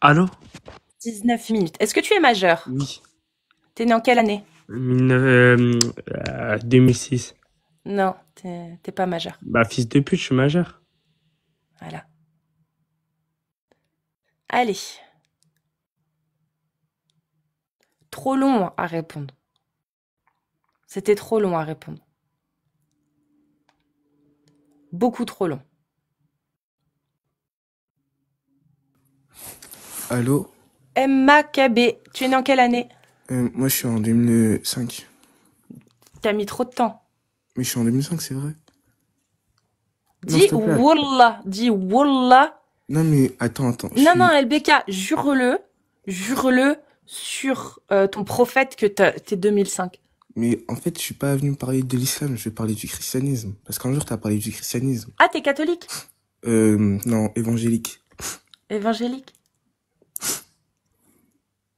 Allô? 19 minutes. Est-ce que tu es majeur? Oui. T'es né en quelle année? 2006. Non, t'es pas majeur. Bah, fils de pute, je suis majeur. Voilà. Allez. Trop long à répondre. C'était trop long à répondre. Beaucoup trop long. Allô? MAKB. Tu es né en quelle année? Moi, je suis en 2005. T'as mis trop de temps. Mais je suis en 2005, c'est vrai. Non, Dis s'il te plaît. Wallah. Dis Wallah. Non, mais attends. Non, LBK, jure-le. Jure-le sur ton prophète que t'es 2005. Mais en fait, je suis pas venu parler de l'islam, je vais parler du christianisme. Parce qu'un jour, t'as parlé du christianisme. Ah, t'es catholique? Non, évangélique. Évangélique?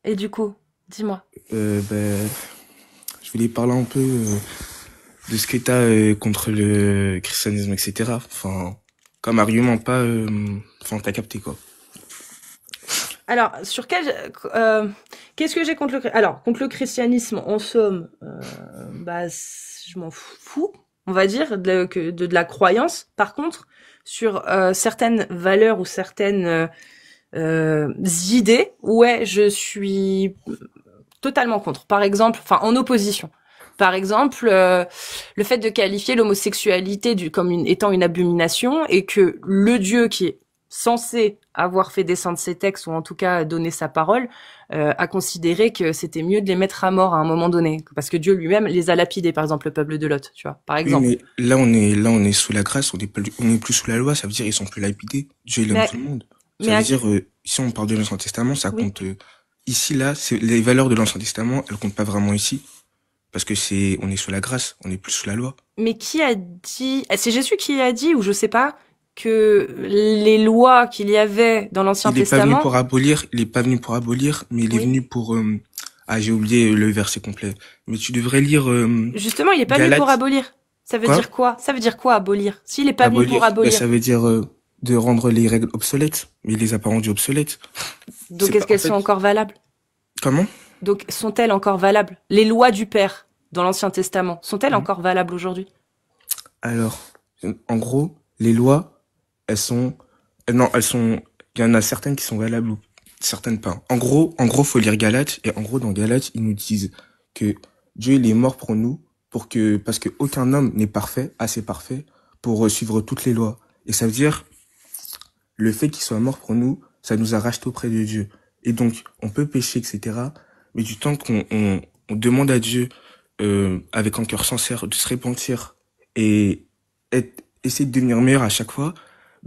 Et du coup, dis-moi. Je voulais parler un peu de ce que t'as contre le christianisme, etc. Enfin, comme argument, pas... Enfin, t'as capté, quoi. Alors, sur quel... qu'est-ce que j'ai contre le... Alors, contre le christianisme, en somme, je m'en fous, on va dire, de la croyance. Par contre, sur certaines valeurs ou certaines idées, ouais, je suis totalement contre. Par exemple, enfin, en opposition. Par exemple, le fait de qualifier l'homosexualité comme étant une abomination et que le Dieu qui est censé avoir fait descendre ses textes ou en tout cas donner sa parole, a considéré que c'était mieux de les mettre à mort à un moment donné, parce que Dieu lui-même les a lapidés, par exemple le peuple de Lot, tu vois, par exemple. Oui, mais là on est sous la grâce, on est plus sous la loi, ça veut dire ils sont plus lapidés. Dieu il aime tout le monde. Ça veut dire si on parle de l'Ancien Testament, ça compte ici là, c'est les valeurs de l'Ancien Testament, elles comptent pas vraiment ici. Parce que on est sous la grâce, on est plus sous la loi. Mais qui a dit, c'est Jésus qui a dit, ou je sais pas, que les lois qu'il y avait dans l'Ancien Testament... Il est pas venu pour abolir, mais il est venu pour... j'ai oublié le verset complet. Mais tu devrais lire... Justement, il est pas venu pour abolir. Ça veut dire quoi? Ça veut dire quoi, abolir? S'il est pas venu pour abolir... ça veut dire de rendre les règles obsolètes, mais il les a pas rendues obsolètes. Donc est-ce qu'elles sont encore valables? Comment? Donc sont-elles encore valables? Les lois du Père dans l'Ancien Testament, sont-elles encore valables aujourd'hui? Alors, en gros, les lois, il y en a certaines qui sont valables ou certaines pas. En gros, faut lire Galates, et en gros, dans Galates, ils nous disent que Dieu, il est mort pour nous, parce que aucun homme n'est assez parfait, pour suivre toutes les lois. Et ça veut dire, le fait qu'il soit mort pour nous, ça nous a racheté auprès de Dieu. Et donc, on peut pécher, etc., mais du temps qu'on demande à Dieu, avec un cœur sincère, de se repentir et essayer de devenir meilleur à chaque fois,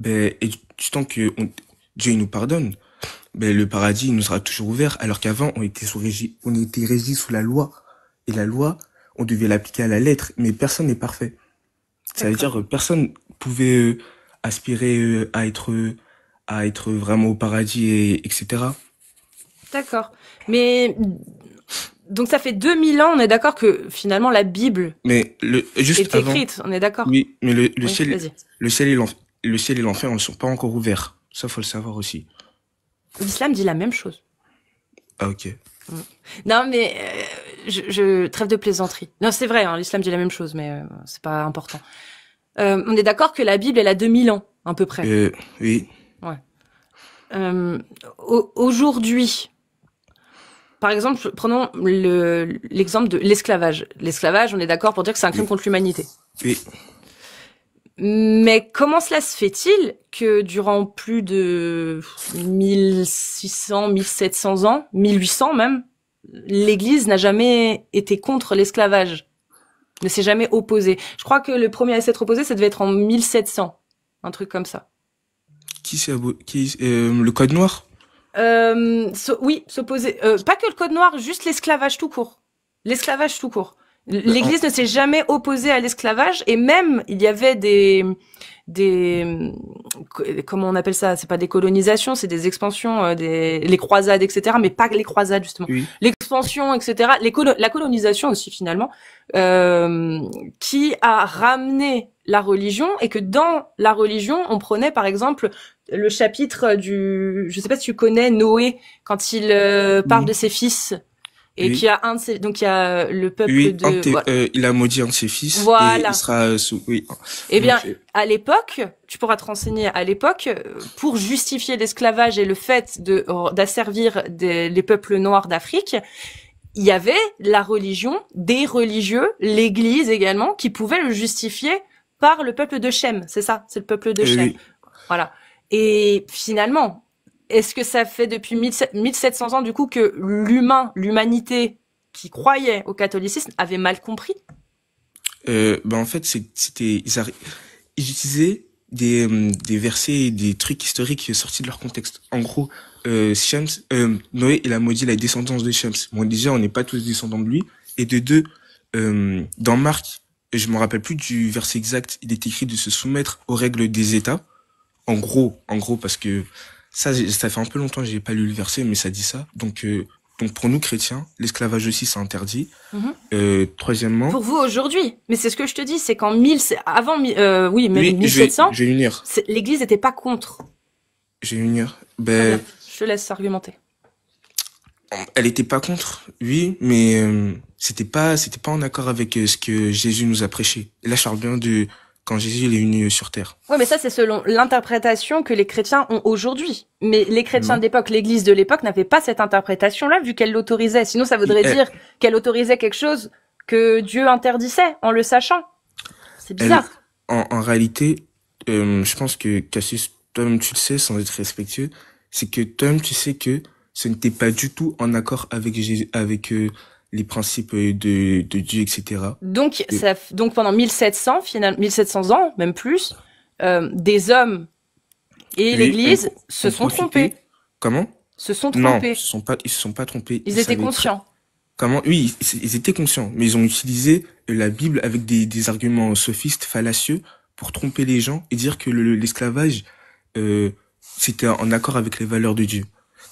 et du temps que Dieu il nous pardonne, le paradis il nous sera toujours ouvert, alors qu'avant on était régi sous la loi, et la loi on devait l'appliquer à la lettre, mais personne n'est parfait. Ça veut dire personne pouvait aspirer à être vraiment au paradis, etc. D'accord. Mais donc ça fait 2000 ans, on est d'accord que finalement la Bible est écrite, on est d'accord? Oui, mais le ciel et l'enfer ne sont pas encore ouverts. Ça, faut le savoir aussi. L'islam dit la même chose. Ah, ok. Non, mais je trêve de plaisanterie. Non, c'est vrai, hein, l'islam dit la même chose, mais c'est pas important. On est d'accord que la Bible, elle a 2000 ans, à peu près. Oui. Ouais. Aujourd'hui, par exemple, prenons l'exemple de l'esclavage. L'esclavage, on est d'accord pour dire que c'est un crime contre l'humanité. Oui. Mais comment cela se fait-il que durant plus de 1600, 1700 ans, 1800 même, l'Église n'a jamais été contre l'esclavage, ne s'est jamais opposée? Je crois que le premier à s'être opposé, ça devait être en 1700, un truc comme ça. Le Code noir? Oui, s'opposer. Pas que le Code noir, juste l'esclavage tout court. L'esclavage tout court. L'Église ne s'est jamais opposée à l'esclavage, et même il y avait des comment on appelle ça? C'est pas des colonisations, c'est des expansions, les croisades, etc. Mais pas les croisades justement. Oui. L'expansion, etc. La colonisation aussi finalement, qui a ramené la religion et que dans la religion, on prenait par exemple le chapitre je sais pas si tu connais Noé quand il parle de ses fils. Et puis il y a donc il y a le peuple il a maudit un de ses fils voilà. Et il sera sous Eh bien, à l'époque, tu pourras te renseigner à l'époque pour justifier l'esclavage et le fait d'asservir les peuples noirs d'Afrique, il y avait la religion, des religieux, l'église également qui pouvaient le justifier par le peuple de Shem, c'est ça, c'est le peuple de Shem. Voilà. Et finalement, est-ce que ça fait depuis 1700 ans, du coup, que l'humanité qui croyait au catholicisme avait mal compris? En fait, ils utilisaient des versets et des trucs historiques sortis de leur contexte. En gros, Noé, il a maudit la descendance de Shem. Bon, déjà, on n'est pas tous descendants de lui. Et de deux, dans Marc, je me rappelle plus du verset exact, il est écrit de se soumettre aux règles des États. En gros, parce que ça fait un peu longtemps que j'ai pas lu le verset, mais ça dit ça. Donc pour nous chrétiens, l'esclavage aussi c'est interdit. Troisièmement. Pour vous aujourd'hui, mais c'est ce que je te dis, c'est qu'en 1700, j'ai une heure. L'Église n'était pas contre. J'ai une heure. Je te laisse argumenter. Elle était pas contre, oui, mais c'était pas en accord avec ce que Jésus nous a prêché. Et là, je parle bien de quand Jésus il est venu sur terre. Ouais, mais ça c'est selon l'interprétation que les chrétiens ont aujourd'hui. Mais les chrétiens d'époque, l'Église de l'époque n'avait pas cette interprétation-là vu qu'elle l'autorisait. Sinon, ça voudrait dire qu'elle autorisait quelque chose que Dieu interdisait en le sachant. C'est bizarre. En réalité, je pense que Cassius, toi-même tu le sais, sans être respectueux, c'est que toi-même tu sais que ce n'était pas du tout en accord avec Jésus, avec les principes de Dieu, etc. Donc pendant 1700 ans, même plus, des hommes et l'Église se sont trompés. Comment? Se sont trompés. Non, ils se sont pas trompés. Ils étaient conscients. Comment? Oui, ils étaient conscients, mais ils ont utilisé la Bible avec des arguments sophistes, fallacieux, pour tromper les gens et dire que l'esclavage c'était en accord avec les valeurs de Dieu.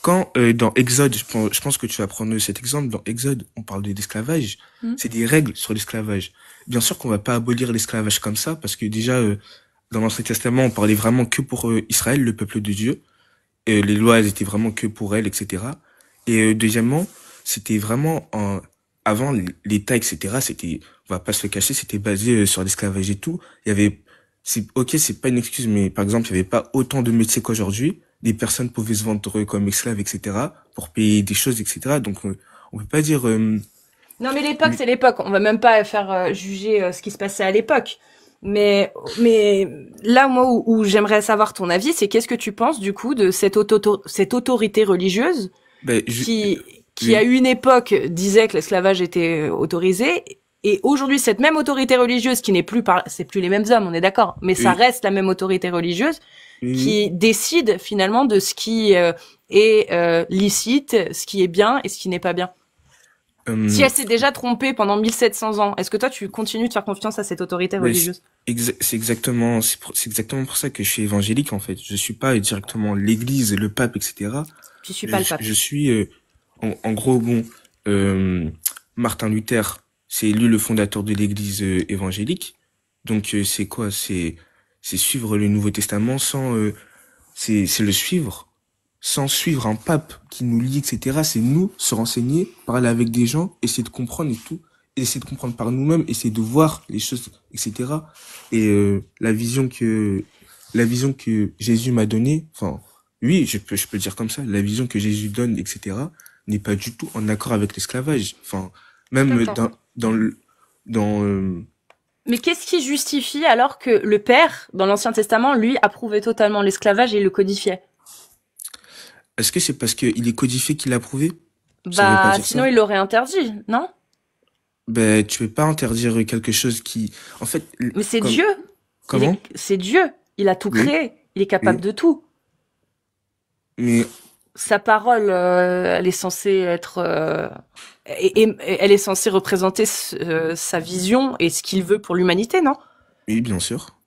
Quand dans Exode, je pense que tu vas prendre cet exemple, dans Exode, on parle l'esclavage, c'est des règles sur l'esclavage. Bien sûr qu'on va pas abolir l'esclavage comme ça, parce que déjà, dans l'Ancien Testament, on parlait vraiment que pour Israël, le peuple de Dieu. Les lois, elles étaient vraiment que pour elle, etc. Et deuxièmement, c'était vraiment avant l'État, etc. C'était, on va pas se le cacher, c'était basé sur l'esclavage et tout. Il y avait, c'est pas une excuse, mais par exemple, il y avait pas autant de métiers qu'aujourd'hui. Des personnes pouvaient se vendre comme esclaves, etc. pour payer des choses, etc. Donc, on peut pas dire. Non, mais l'époque, c'est l'époque. On va même pas faire juger ce qui se passait à l'époque. Mais là, moi, où j'aimerais savoir ton avis, c'est qu'est-ce que tu penses du coup de cette autorité religieuse qui à une époque disait que l'esclavage était autorisé, et aujourd'hui cette même autorité religieuse qui n'est plus c'est plus les mêmes hommes, on est d'accord, mais ça reste la même autorité religieuse qui décide finalement de ce qui est licite, ce qui est bien et ce qui n'est pas bien. Si elle s'est déjà trompée pendant 1700 ans, est-ce que toi tu continues de faire confiance à cette autorité religieuse? C'est exactement pour ça que je suis évangélique en fait. Je suis pas directement l'église, le pape, etc. Je suis pas le pape. Je suis en gros Martin Luther, c'est lui le fondateur de l'église évangélique. Donc c'est quoi? C'est suivre le Nouveau Testament c'est le suivre. Sans suivre un pape qui nous lie, etc. C'est nous se renseigner, parler avec des gens, essayer de comprendre et tout, essayer de comprendre par nous-mêmes, essayer de voir les choses, etc. Et la vision que Jésus m'a donnée, enfin, oui, je peux dire comme ça, la vision que Jésus donne, etc. n'est pas du tout en accord avec l'esclavage. Enfin, même Mais qu'est-ce qui justifie alors que le Père, dans l'Ancien Testament, lui, approuvait totalement l'esclavage et le codifiait? Est-ce que c'est parce qu'il est codifié qu'il l'a approuvé? Sinon il l'aurait interdit, non? Tu peux pas interdire quelque chose qui, en fait. Mais c'est Dieu. Comment? C'est Dieu. Il a tout créé. Il est capable de tout. Mais sa parole, elle est censée être, elle est censée représenter sa vision et ce qu'il veut pour l'humanité, non? Oui, bien sûr.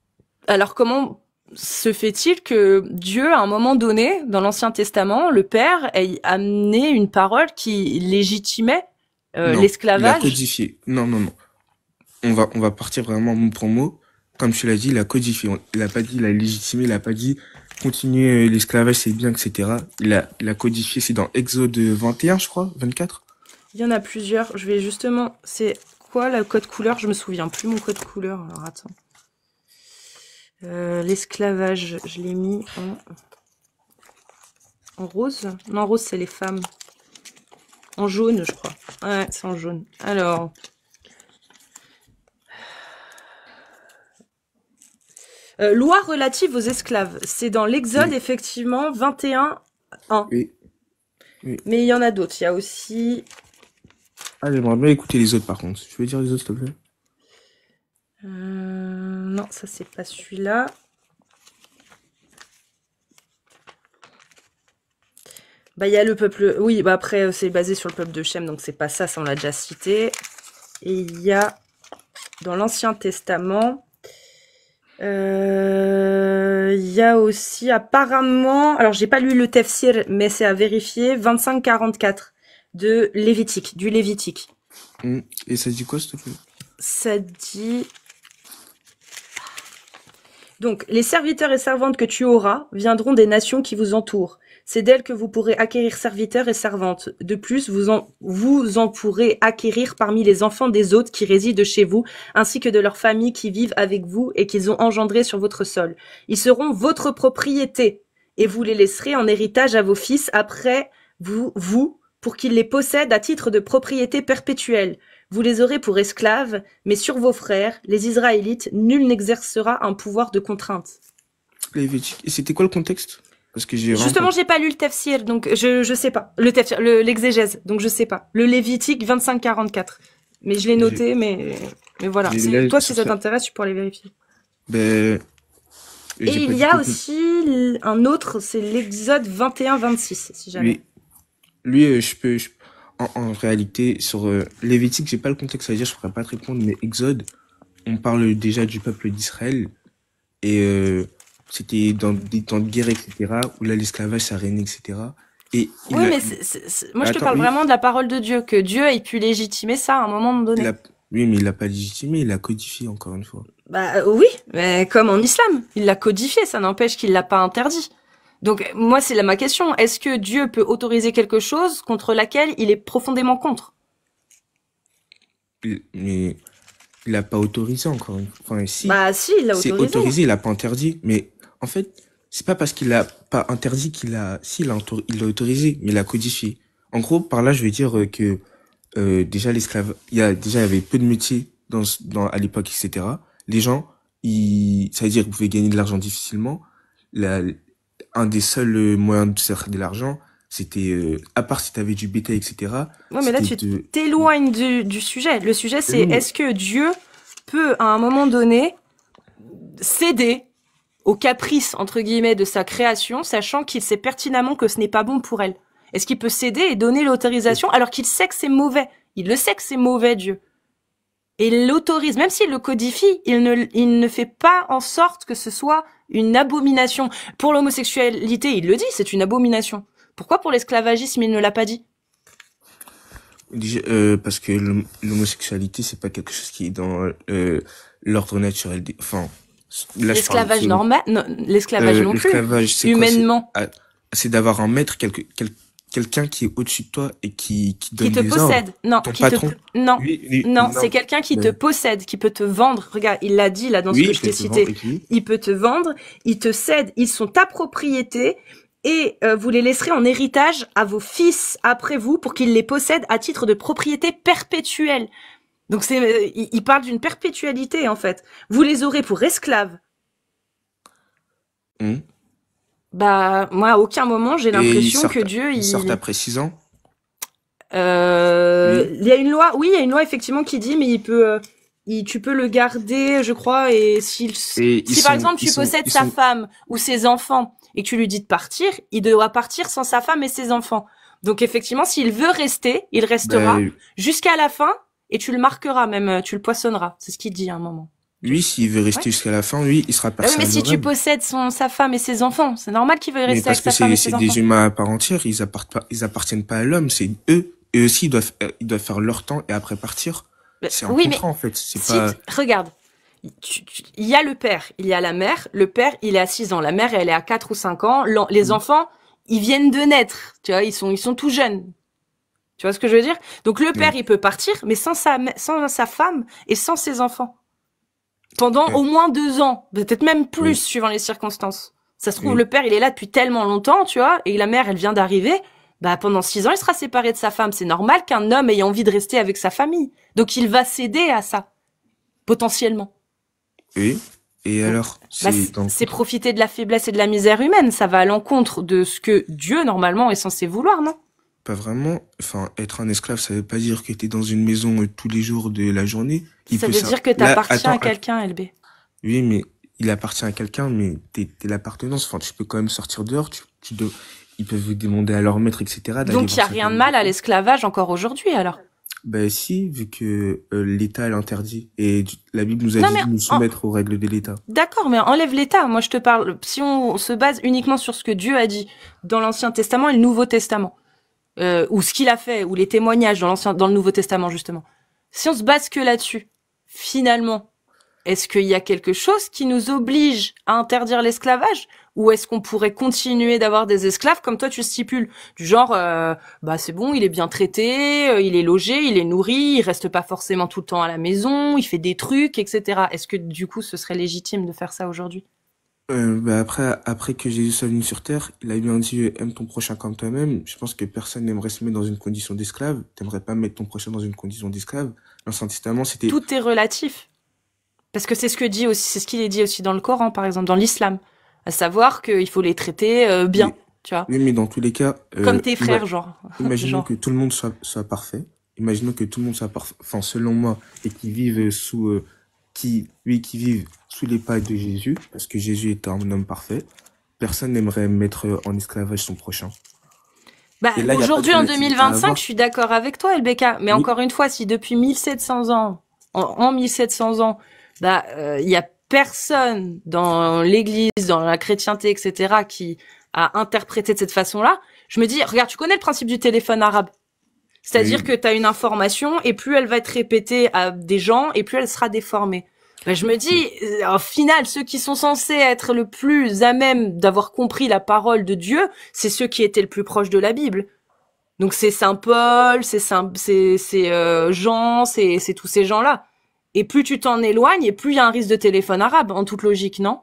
Alors comment se fait-il que Dieu, à un moment donné, dans l'Ancien Testament, le Père ait amené une parole qui légitimait l'esclavage? Il a codifié. Non. On va partir vraiment mot pour mot. comme tu l'as dit, il a codifié. Il a pas dit, il a légitimé, il a pas dit continuer l'esclavage, c'est bien, etc. Il a codifié, c'est dans Exode 21, je crois, 24. Il y en a plusieurs. Je vais justement... C'est quoi le code couleur? Je me souviens plus mon code couleur. Alors, attends. L'esclavage, je l'ai mis en rose. Non, rose, c'est les femmes. En jaune, je crois. Ouais, c'est en jaune. Alors... loi relative aux esclaves. C'est dans l'Exode, Oui. effectivement, 21.1. Oui. Oui. Mais il y en a d'autres. Il y a aussi... Ah, j'aimerais bien écouter les autres, par contre. Tu veux dire les autres, s'il te plaît? Non, ça, c'est pas celui-là. Bah, il y a le peuple... Oui, bah après, c'est basé sur le peuple de Shem, donc c'est pas ça, ça on l'a déjà cité. Et il y a, dans l'Ancien Testament... Il y a aussi apparemment, alors j'ai pas lu le Tafsir, mais c'est à vérifier, 25-44 de Lévitique, du Lévitique. Et ça dit quoi, s'il te plaît? Ça dit... Donc, les serviteurs et servantes que tu auras viendront des nations qui vous entourent. C'est d'elles que vous pourrez acquérir serviteurs et servantes. De plus, vous en pourrez acquérir parmi les enfants des hôtes qui résident chez vous, ainsi que de leurs familles qui vivent avec vous et qu'ils ont engendrés sur votre sol. Ils seront votre propriété, et vous les laisserez en héritage à vos fils après vous, pour qu'ils les possèdent à titre de propriété perpétuelle. Vous les aurez pour esclaves, mais sur vos frères, les Israélites, nul n'exercera un pouvoir de contrainte. Lévitique. Et c'était quoi le contexte? Parce que j'ai Justement, j'ai pas lu le Tafsir, donc je sais pas. Le Tafsir, l'exégèse, donc je sais pas. Le Lévitique 25-44. Mais je l'ai noté, mais voilà. Toi, si ça t'intéresse, tu pourras les vérifier. Ben... Et il y a aussi un autre, c'est l'Exode 21-26, si jamais. Lui, en réalité, sur Lévitique, j'ai pas le contexte à dire, je pourrais pas te répondre, mais Exode, on parle déjà du peuple d'Israël, et c'était dans des temps de guerre, etc., où là, l'esclavage, ça régnait, etc. Et oui, mais moi, je te parle vraiment de la parole de Dieu, que Dieu ait pu légitimer ça à un moment donné. Oui, mais il l'a pas légitimé, il l'a codifié, encore une fois. Bah oui, mais comme en islam, il l'a codifié, ça n'empêche qu'il l'a pas interdit. Donc moi c'est là ma question, est-ce que Dieu peut autoriser quelque chose contre laquelle il est profondément contre? Mais il l'a pas autorisé encore une fois. Enfin, si. Bah si, il l'a autorisé. C'est autorisé, il l'a pas interdit. Mais en fait, c'est pas parce qu'il l'a pas interdit qu'il a... Si, il l'a autorisé, mais il l'a codifié. En gros, par là, je veux dire que déjà l'esclave, il y avait peu de métiers à l'époque, etc. Les gens, ça veut dire qu'ils pouvaient gagner de l'argent difficilement. Un des seuls moyens de se faire de l'argent, c'était, à part si t'avais du bétail, etc. Ouais, mais là, tu t'éloignes du sujet. Le sujet, c'est est-ce que Dieu peut, à un moment donné, céder aux caprices, entre guillemets, de sa création, sachant qu'il sait pertinemment que ce n'est pas bon pour elle? Est-ce qu'il peut céder et donner l'autorisation alors qu'il sait que c'est mauvais? Il le sait que c'est mauvais, Dieu. Et il l'autorise, même s'il le codifie, il ne fait pas en sorte que ce soit une abomination. Pour l'homosexualité, il le dit, c'est une abomination. Pourquoi pour l'esclavagisme, il ne l'a pas dit? Parce que l'homosexualité, c'est pas quelque chose qui est dans l'ordre naturel. Enfin, l'esclavage normal, l'esclavage non plus. Humainement, c'est d'avoir un maître, quelqu'un qui est au-dessus de toi et qui donne des ordres. Qui te possède. Non, ton patron. Non, c'est quelqu'un qui te possède, qui peut te vendre. Regarde, il l'a dit là dans ce que je t'ai cité. Il peut te vendre, il te cède, ils sont ta propriété et vous les laisserez en héritage à vos fils après vous pour qu'ils les possèdent à titre de propriété perpétuelle. Donc il parle d'une perpétualité en fait. Vous les aurez pour esclaves. Bah, moi, à aucun moment, j'ai l'impression que Dieu, ils sortent après 6 ans. Il y a une loi, oui, il y a une loi, effectivement, qui dit, mais tu peux le garder, je crois, et si par exemple, tu possèdes sa femme ou ses enfants, et que tu lui dis de partir, il doit partir sans sa femme et ses enfants. Donc, effectivement, s'il veut rester, il restera jusqu'à la fin, et tu le marqueras même, tu le poissonneras. C'est ce qu'il dit à un moment. Lui, s'il veut rester jusqu'à la fin, lui, il sera personne. Oui, mais si tu possèdes sa femme et ses enfants, c'est normal qu'il veuille rester avec sa femme et ses enfants. Parce que c'est des humains à part entière, ils appartiennent pas à l'homme, c'est eux. Eux aussi, ils doivent faire leur temps et après partir. C'est un contrat, en fait. Regarde. Il y a le père, il y a la mère. Le père, il est à 6 ans. La mère, elle est à 4 ou 5 ans. Les enfants, ils viennent de naître. Tu vois, ils sont tout jeunes. Tu vois ce que je veux dire? Donc le père, Oui. il peut partir, mais sans sa femme et sans ses enfants. Pendant Oui. au moins 2 ans. Peut-être même plus, Oui. suivant les circonstances. Ça se trouve, Oui. le père, il est là depuis tellement longtemps, tu vois, et la mère, elle vient d'arriver. Bah, pendant 6 ans, il sera séparé de sa femme. C'est normal qu'un homme ait envie de rester avec sa famille. Donc il va céder à ça. Potentiellement. Oui. Et alors, Bah, c'est dans le c'est contre. profiter de la faiblesse et de la misère humaine. Ça va à l'encontre de ce que Dieu, normalement, est censé vouloir, non? Pas vraiment. Enfin, être un esclave, ça veut pas dire que t'es dans une maison tous les jours de la journée. Ça veut dire que Là, t'appartiens à quelqu'un, LB. oui, mais il appartient à quelqu'un, mais t'es l'appartenance. Enfin, tu peux quand même sortir dehors. Ils peuvent vous demander à leur maître, etc. d'aller Donc il y a voir sa rien de famille. mal à l'esclavage encore aujourd'hui, alors. Ben si, vu que l'État l'interdit. Et la Bible nous a Non, dit mais de nous soumettre aux règles de l'État. d'accord, mais enlève l'État. Moi, je te parle. Si on se base uniquement sur ce que Dieu a dit dans l'Ancien Testament et le Nouveau Testament, ou ce qu'il a fait, ou les témoignages dans le Nouveau Testament justement. Si on se base que là-dessus, finalement, est-ce qu'il y a quelque chose qui nous oblige à interdire l'esclavage, ou est-ce qu'on pourrait continuer d'avoir des esclaves comme toi tu stipules, du genre, bah c'est bon, il est bien traité, il est logé, il est nourri, il reste pas forcément tout le temps à la maison, il fait des trucs, etc. Est-ce que du coup ce serait légitime de faire ça aujourd'hui? Après que Jésus soit venu sur terre, il a bien dit aime ton prochain comme toi-même. Je pense que personne n'aimerait se mettre dans une condition d'esclave. T'aimerais pas mettre ton prochain dans une condition d'esclave. L'Ancien Testament, c'était Tout est relatif. Parce que c'est ce que dit aussi, c'est ce qu'il est dit aussi dans le Coran, par exemple, dans l'islam. À savoir qu'il faut les traiter bien, oui, tu vois. oui, mais dans tous les cas, Comme tes frères, genre. imaginons Genre. que tout le monde soit parfait. Imaginons que tout le monde soit parfait, enfin selon moi, et qui vivent qui vivent sous les pas de Jésus, parce que Jésus est un homme parfait. Personne n'aimerait mettre en esclavage son prochain. Bah, Et là, il y a pas de aujourd'hui, en relativité à 2025, avoir. je suis d'accord avec toi, LBK. Mais Oui, encore une fois, si depuis 1700 ans, en 1700 ans, bah, il y a personne dans l'église, dans la chrétienté, etc., qui a interprété de cette façon-là, je me dis, regarde, tu connais le principe du téléphone arabe. C'est-à-dire oui, que tu as une information et plus elle va être répétée à des gens et plus elle sera déformée. Ben, je me dis, au final, ceux qui sont censés être le plus à même d'avoir compris la parole de Dieu, c'est ceux qui étaient le plus proches de la Bible. Donc c'est Saint Paul, c'est Jean, c'est tous ces gens-là. Et plus tu t'en éloignes, et plus il y a un risque de téléphone arabe, en toute logique, non?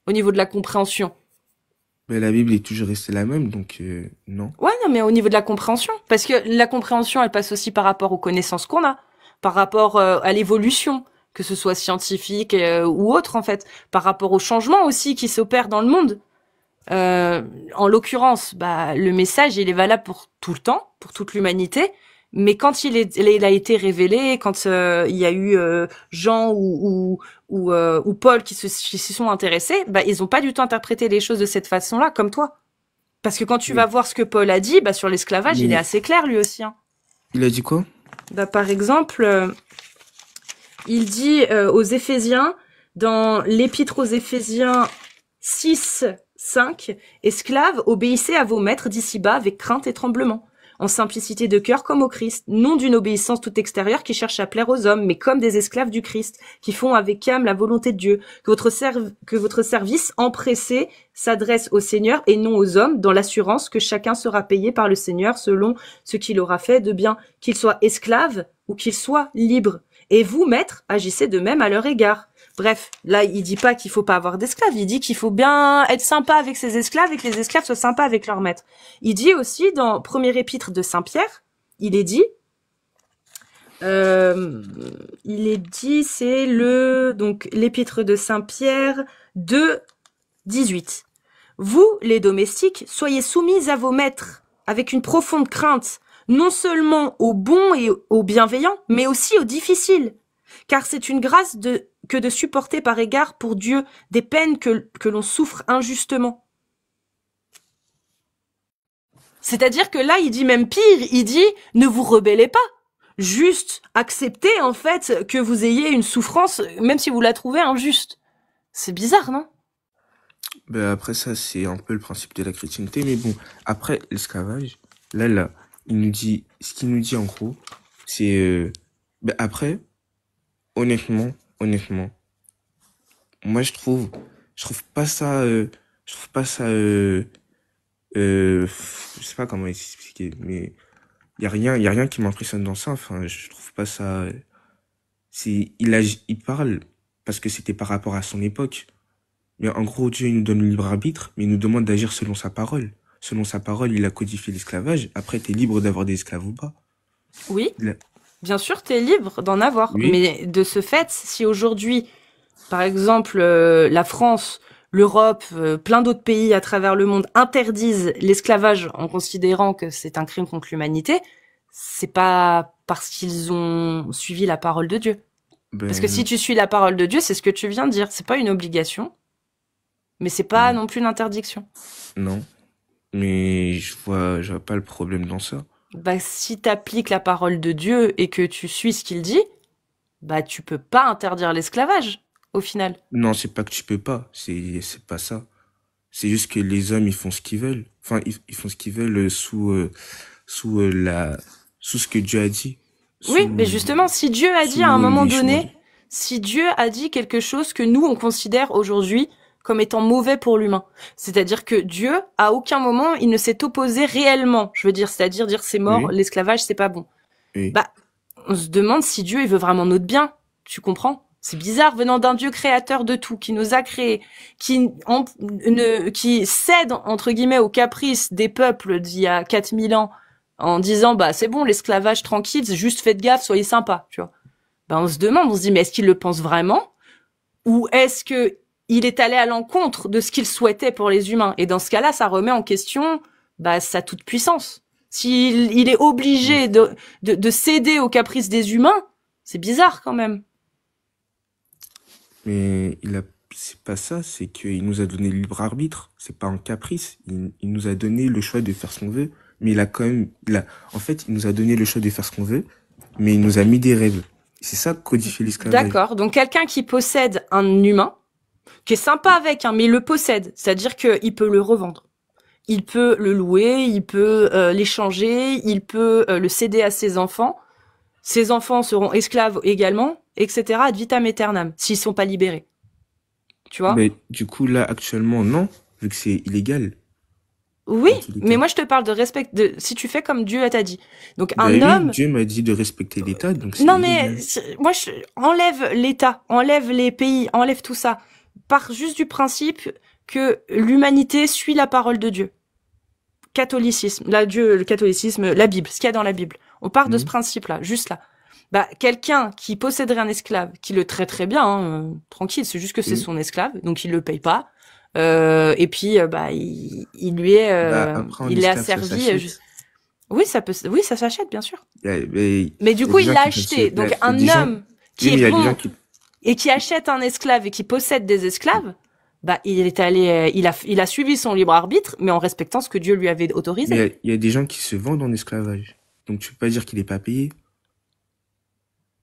Au niveau de la compréhension. mais la Bible est toujours restée la même, donc non. Ouais, non, mais au niveau de la compréhension. Parce que la compréhension, elle passe aussi par rapport aux connaissances qu'on a, par rapport à l'évolution, que ce soit scientifique ou autre, en fait, par rapport aux changements aussi qui s'opèrent dans le monde. En l'occurrence, bah, le message, il est valable pour tout le temps, pour toute l'humanité. Mais quand il a été révélé, quand il y a eu Jean ou Paul qui s'y sont intéressés, bah, ils ont pas du tout interprété les choses de cette façon-là, comme toi. Parce que quand tu vas Oui. voir ce que Paul a dit, bah, sur l'esclavage, il est Mais assez clair lui aussi. Hein. il a dit quoi? Bah, par exemple, il dit aux Éphésiens, dans l'épître aux Éphésiens 6, 5, esclaves, obéissez à vos maîtres d'ici-bas avec crainte et tremblement, en simplicité de cœur comme au Christ, non d'une obéissance toute extérieure qui cherche à plaire aux hommes, mais comme des esclaves du Christ, qui font avec âme la volonté de Dieu, que votre service empressé s'adresse au Seigneur et non aux hommes, dans l'assurance que chacun sera payé par le Seigneur selon ce qu'il aura fait de bien, qu'il soit esclave ou qu'il soit libre. Et vous, maîtres, agissez de même à leur égard. Bref, là, il dit pas qu'il faut pas avoir d'esclaves, il dit qu'il faut bien être sympa avec ses esclaves et que les esclaves soient sympas avec leurs maîtres. Il dit aussi, dans premier épître de Saint-Pierre, il est dit, c'est donc, l'épître de Saint-Pierre 2, 18. Vous, les domestiques, soyez soumis à vos maîtres, avec une profonde crainte, non seulement aux bons et aux bienveillants, mais aussi aux difficiles. Car c'est une grâce que de supporter par égard pour Dieu des peines que l'on souffre injustement. C'est-à-dire que là, il dit même pire, il dit ne vous rebellez pas. Juste acceptez en fait que vous ayez une souffrance, même si vous la trouvez injuste. C'est bizarre, non? Ben après ça, c'est un peu le principe de la chrétienté, mais bon, après l'esclavage, là, ce qu'il nous dit en gros, c'est, ben après, honnêtement, moi, je trouve pas ça, je trouve pas ça, je sais pas comment expliquer, mais y a rien qui m'impressionne dans ça. Enfin, je trouve pas ça. Il parle parce que c'était par rapport à son époque. Mais en gros, Dieu, il nous donne le libre arbitre, mais il nous demande d'agir selon sa parole. Selon sa parole, il a codifié l'esclavage. Après, t'es libre d'avoir des esclaves ou pas. Oui, Il a- bien sûr, tu es libre d'en avoir. Oui, Mais de ce fait, si aujourd'hui, par exemple, la France, l'Europe, plein d'autres pays à travers le monde interdisent l'esclavage en considérant que c'est un crime contre l'humanité, c'est pas parce qu'ils ont suivi la parole de Dieu. Parce que si ben tu suis la parole de Dieu, c'est ce que tu viens de dire. C'est pas une obligation, mais c'est pas non, non plus une interdiction. non. Mais je vois pas le problème dans ça. Bah, si t'appliques la parole de Dieu et que tu suis ce qu'il dit, bah, tu peux pas interdire l'esclavage, au final. Non, c'est pas que tu peux pas. C'est pas ça. C'est juste que les hommes, ils font ce qu'ils veulent. Enfin, ils font ce qu'ils veulent sous sous ce que Dieu a dit. Oui, mais Sous, justement, si Dieu a dit à un sous moment les choix. donné, si Dieu a dit quelque chose que nous, on considère aujourd'hui comme étant mauvais pour l'humain, c'est-à-dire que Dieu, à aucun moment, il ne s'est opposé réellement, je veux dire, c'est-à-dire dire c'est mort, Oui, l'esclavage, c'est pas bon. oui. Bah, on se demande si Dieu, il veut vraiment notre bien, tu comprends? C'est bizarre venant d'un Dieu créateur de tout, qui nous a créés, qui cède, entre guillemets, aux caprices des peuples d'il y a 4000 ans, en disant, bah, c'est bon, l'esclavage tranquille, juste faites gaffe, soyez sympa, tu vois. Bah, on se demande, on se dit, mais est-ce qu'il le pense vraiment? Ou est-ce que il est allé à l'encontre de ce qu'il souhaitait pour les humains? Et dans ce cas-là, ça remet en question, bah, sa toute puissance. S'il il est Mm. obligé de céder aux caprices des humains, c'est bizarre quand même. Mais c'est pas ça, c'est qu'il nous a donné le libre arbitre. C'est pas un caprice. Il nous a donné le choix de faire ce qu'on veut. Mais il a quand même, en fait, il nous a donné le choix de faire ce qu'on veut, mais il nous a mis des règles. C'est ça, codifier l'esclavage. D'accord. Donc quelqu'un qui possède un humain, qui est sympa avec, hein, mais il le possède, c'est-à-dire qu'il peut le revendre. Il peut le louer, il peut l'échanger, il peut le céder à ses enfants. Ses enfants seront esclaves également, etc. ad vitam aeternam, s'ils sont pas libérés. Tu vois? Mais du coup, là, actuellement, non, vu que c'est illégal, Oui, dans tous les mais cas. moi je te parle de respect, de si tu fais comme Dieu t'a dit. Donc Ben un oui, homme, Dieu m'a dit de respecter l'État, donc c'est non mais illégal. moi enlève l'État, enlève les pays, enlève tout ça. Part juste du principe que l'humanité suit la parole de Dieu. Catholicisme, le catholicisme, la Bible, ce qu'il y a dans la Bible. On part de ce Hmm. principe-là, juste là. Bah, quelqu'un qui posséderait un esclave, qui le traiterait bien, hein, tranquille, c'est juste que c'est Oui. son esclave, donc il le paye pas. Et puis, bah, il lui est, Bah, après, un il est esclave, ça asservi. s'achète. Oui, ça peut, oui, ça s'achète, bien sûr. Il Mais du y a coup, des il gens l'a qui peuvent se, acheté. Donc, il y a un des gens, homme oui, qui mais est il y a des gens bon qui, et qui achète un esclave et qui possède des esclaves, bah, il est allé, il a suivi son libre arbitre, mais en respectant ce que Dieu lui avait mais autorisé. il y a des gens qui se vendent en esclavage. Donc, tu peux pas dire qu'il est pas payé.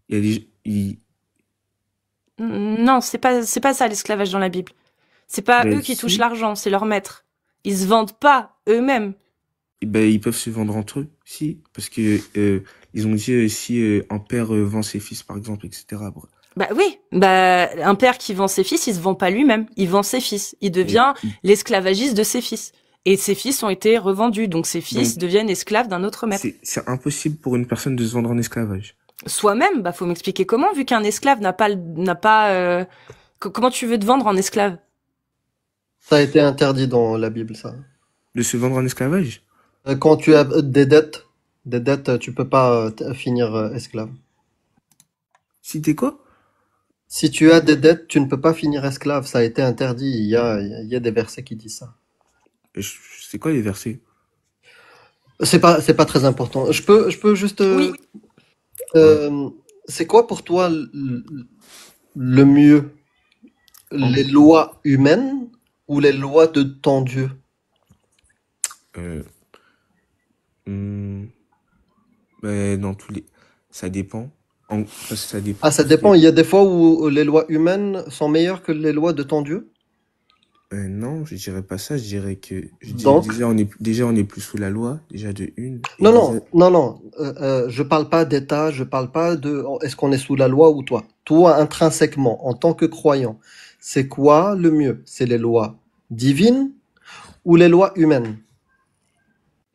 Il y a Non, c'est pas ça l'esclavage dans la Bible. C'est pas ben, eux qui touchent si, l'argent, c'est leur maître. Ils se vendent pas eux-mêmes. ben, ils peuvent se vendre entre eux, si, parce que, ils ont dit, si, un père vend ses fils, par exemple, etc. Bon. Bah oui, bah un père qui vend ses fils, il se vend pas lui-même, il vend ses fils. Il Et, devient l'esclavagiste de ses fils. Et ses fils ont été revendus, donc ses fils donc, deviennent esclaves d'un autre maître. c'est impossible pour une personne de se vendre en esclavage. Soi-même, bah faut m'expliquer comment, vu qu'un esclave n'a pas, comment tu veux te vendre en esclave? Ça a été interdit dans la Bible, ça. De se vendre en esclavage? Quand tu as des dettes, tu peux pas finir esclave. Si t'es quoi? Si tu as des dettes, tu ne peux pas finir esclave. Ça a été interdit. Il y a des versets qui disent ça. C'est quoi les versets? C'est pas très important. Je peux juste. Oui. Ouais. C'est quoi pour toi le mieux? En- Les lois humaines ou les lois de ton Dieu? euh, hmm, ben, dans tous les, ça dépend. Ça dépend Ah, ça parce que, dépend. Il y a des fois où les lois humaines sont meilleures que les lois de ton Dieu. non, je dirais pas ça. Je dirais que, je dirais Donc, déjà on est plus sous la loi, déjà de une, et non, déjà, non. Je parle pas d'État, je parle pas de est-ce qu'on est sous la loi ou toi. Toi, intrinsèquement, en tant que croyant, c'est quoi le mieux? C'est les lois divines ou les lois humaines?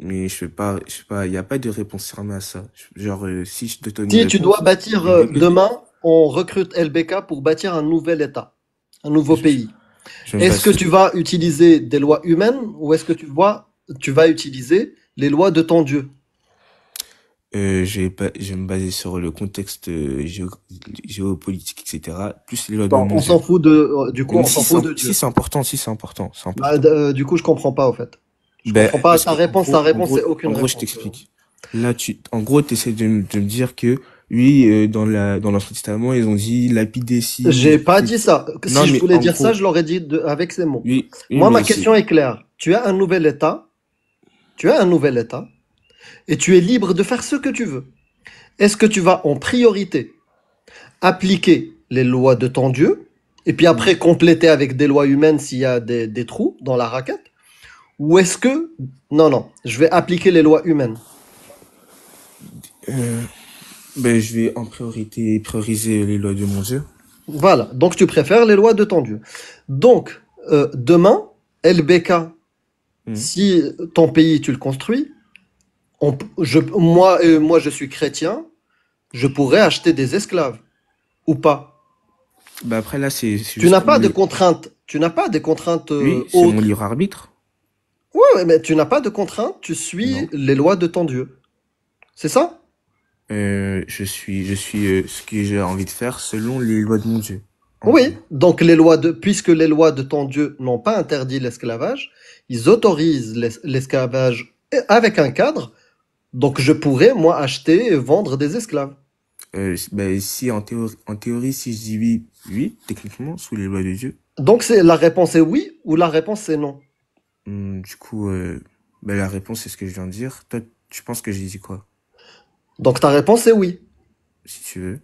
Mais je sais pas, il n'y a pas de réponse fermée à ça. Genre, si je te donne une Si tu dois réponse, bâtir je vais répéter. demain, on recrute LBK pour bâtir un nouvel État, un nouveau Je, pays. je me Est-ce base que sur, tu vas utiliser des lois humaines ou est-ce que tu vas utiliser les lois de ton Dieu? je vais me baser sur le contexte géopolitique, etc. Plus les lois de Bon, mon on s'en Dieu. fout de, du coup, Mais on s'en fout de Dieu. si c'est important, si c'est important, c'est Bah, important. du coup, je comprends pas, au fait. Je Ben, comprends pas parce ta que, réponse. C'est aucune je réponse. t'explique. Là, en gros, tu essaies de me dire que, oui, dans l'Ancien Testament, ils ont dit lapider si, J'ai pas dit ça. non, Si je mais voulais en dire ça, gros, je l'aurais dit avec ces mots. oui, Moi, ma mais c'est, question est claire. Tu as un nouvel État, tu as un nouvel État, et tu es libre de faire ce que tu veux. Est-ce que tu vas en priorité appliquer les lois de ton Dieu, et puis après compléter avec des lois humaines s'il y a des trous dans la raquette? Ou est-ce que... Non, non, je vais appliquer les lois humaines. euh, ben, je vais en priorité prioriser les lois de mon Dieu. Voilà, donc tu préfères les lois de ton Dieu. Donc, demain, LBK, Mhm. si ton pays, tu le construis, moi, je suis chrétien, je pourrais acheter des esclaves, ou pas. Ben, après, là, c'est Tu juste n'as pour mon pas de libre. contraintes, tu n'as pas des contraintes Oui, c'est mon autres. libre arbitre. Ouais, ouais, mais tu n'as pas de contraintes, tu suis Non. les lois de ton Dieu. C'est ça? Je suis ce que j'ai envie de faire selon les lois de mon Dieu. En gros. Oui, donc puisque les lois de ton Dieu n'ont pas interdit l'esclavage, ils autorisent l'esclavage avec un cadre. Donc je pourrais, moi, acheter et vendre des esclaves. Ben, si en théorie, si je dis oui, oui, techniquement, sous les lois de Dieu. Donc la réponse est oui ou la réponse est non. Du coup, ben, la réponse, c'est ce que je viens de dire. Toi, tu penses que j'ai dit quoi? Donc ta réponse est oui. Si tu veux.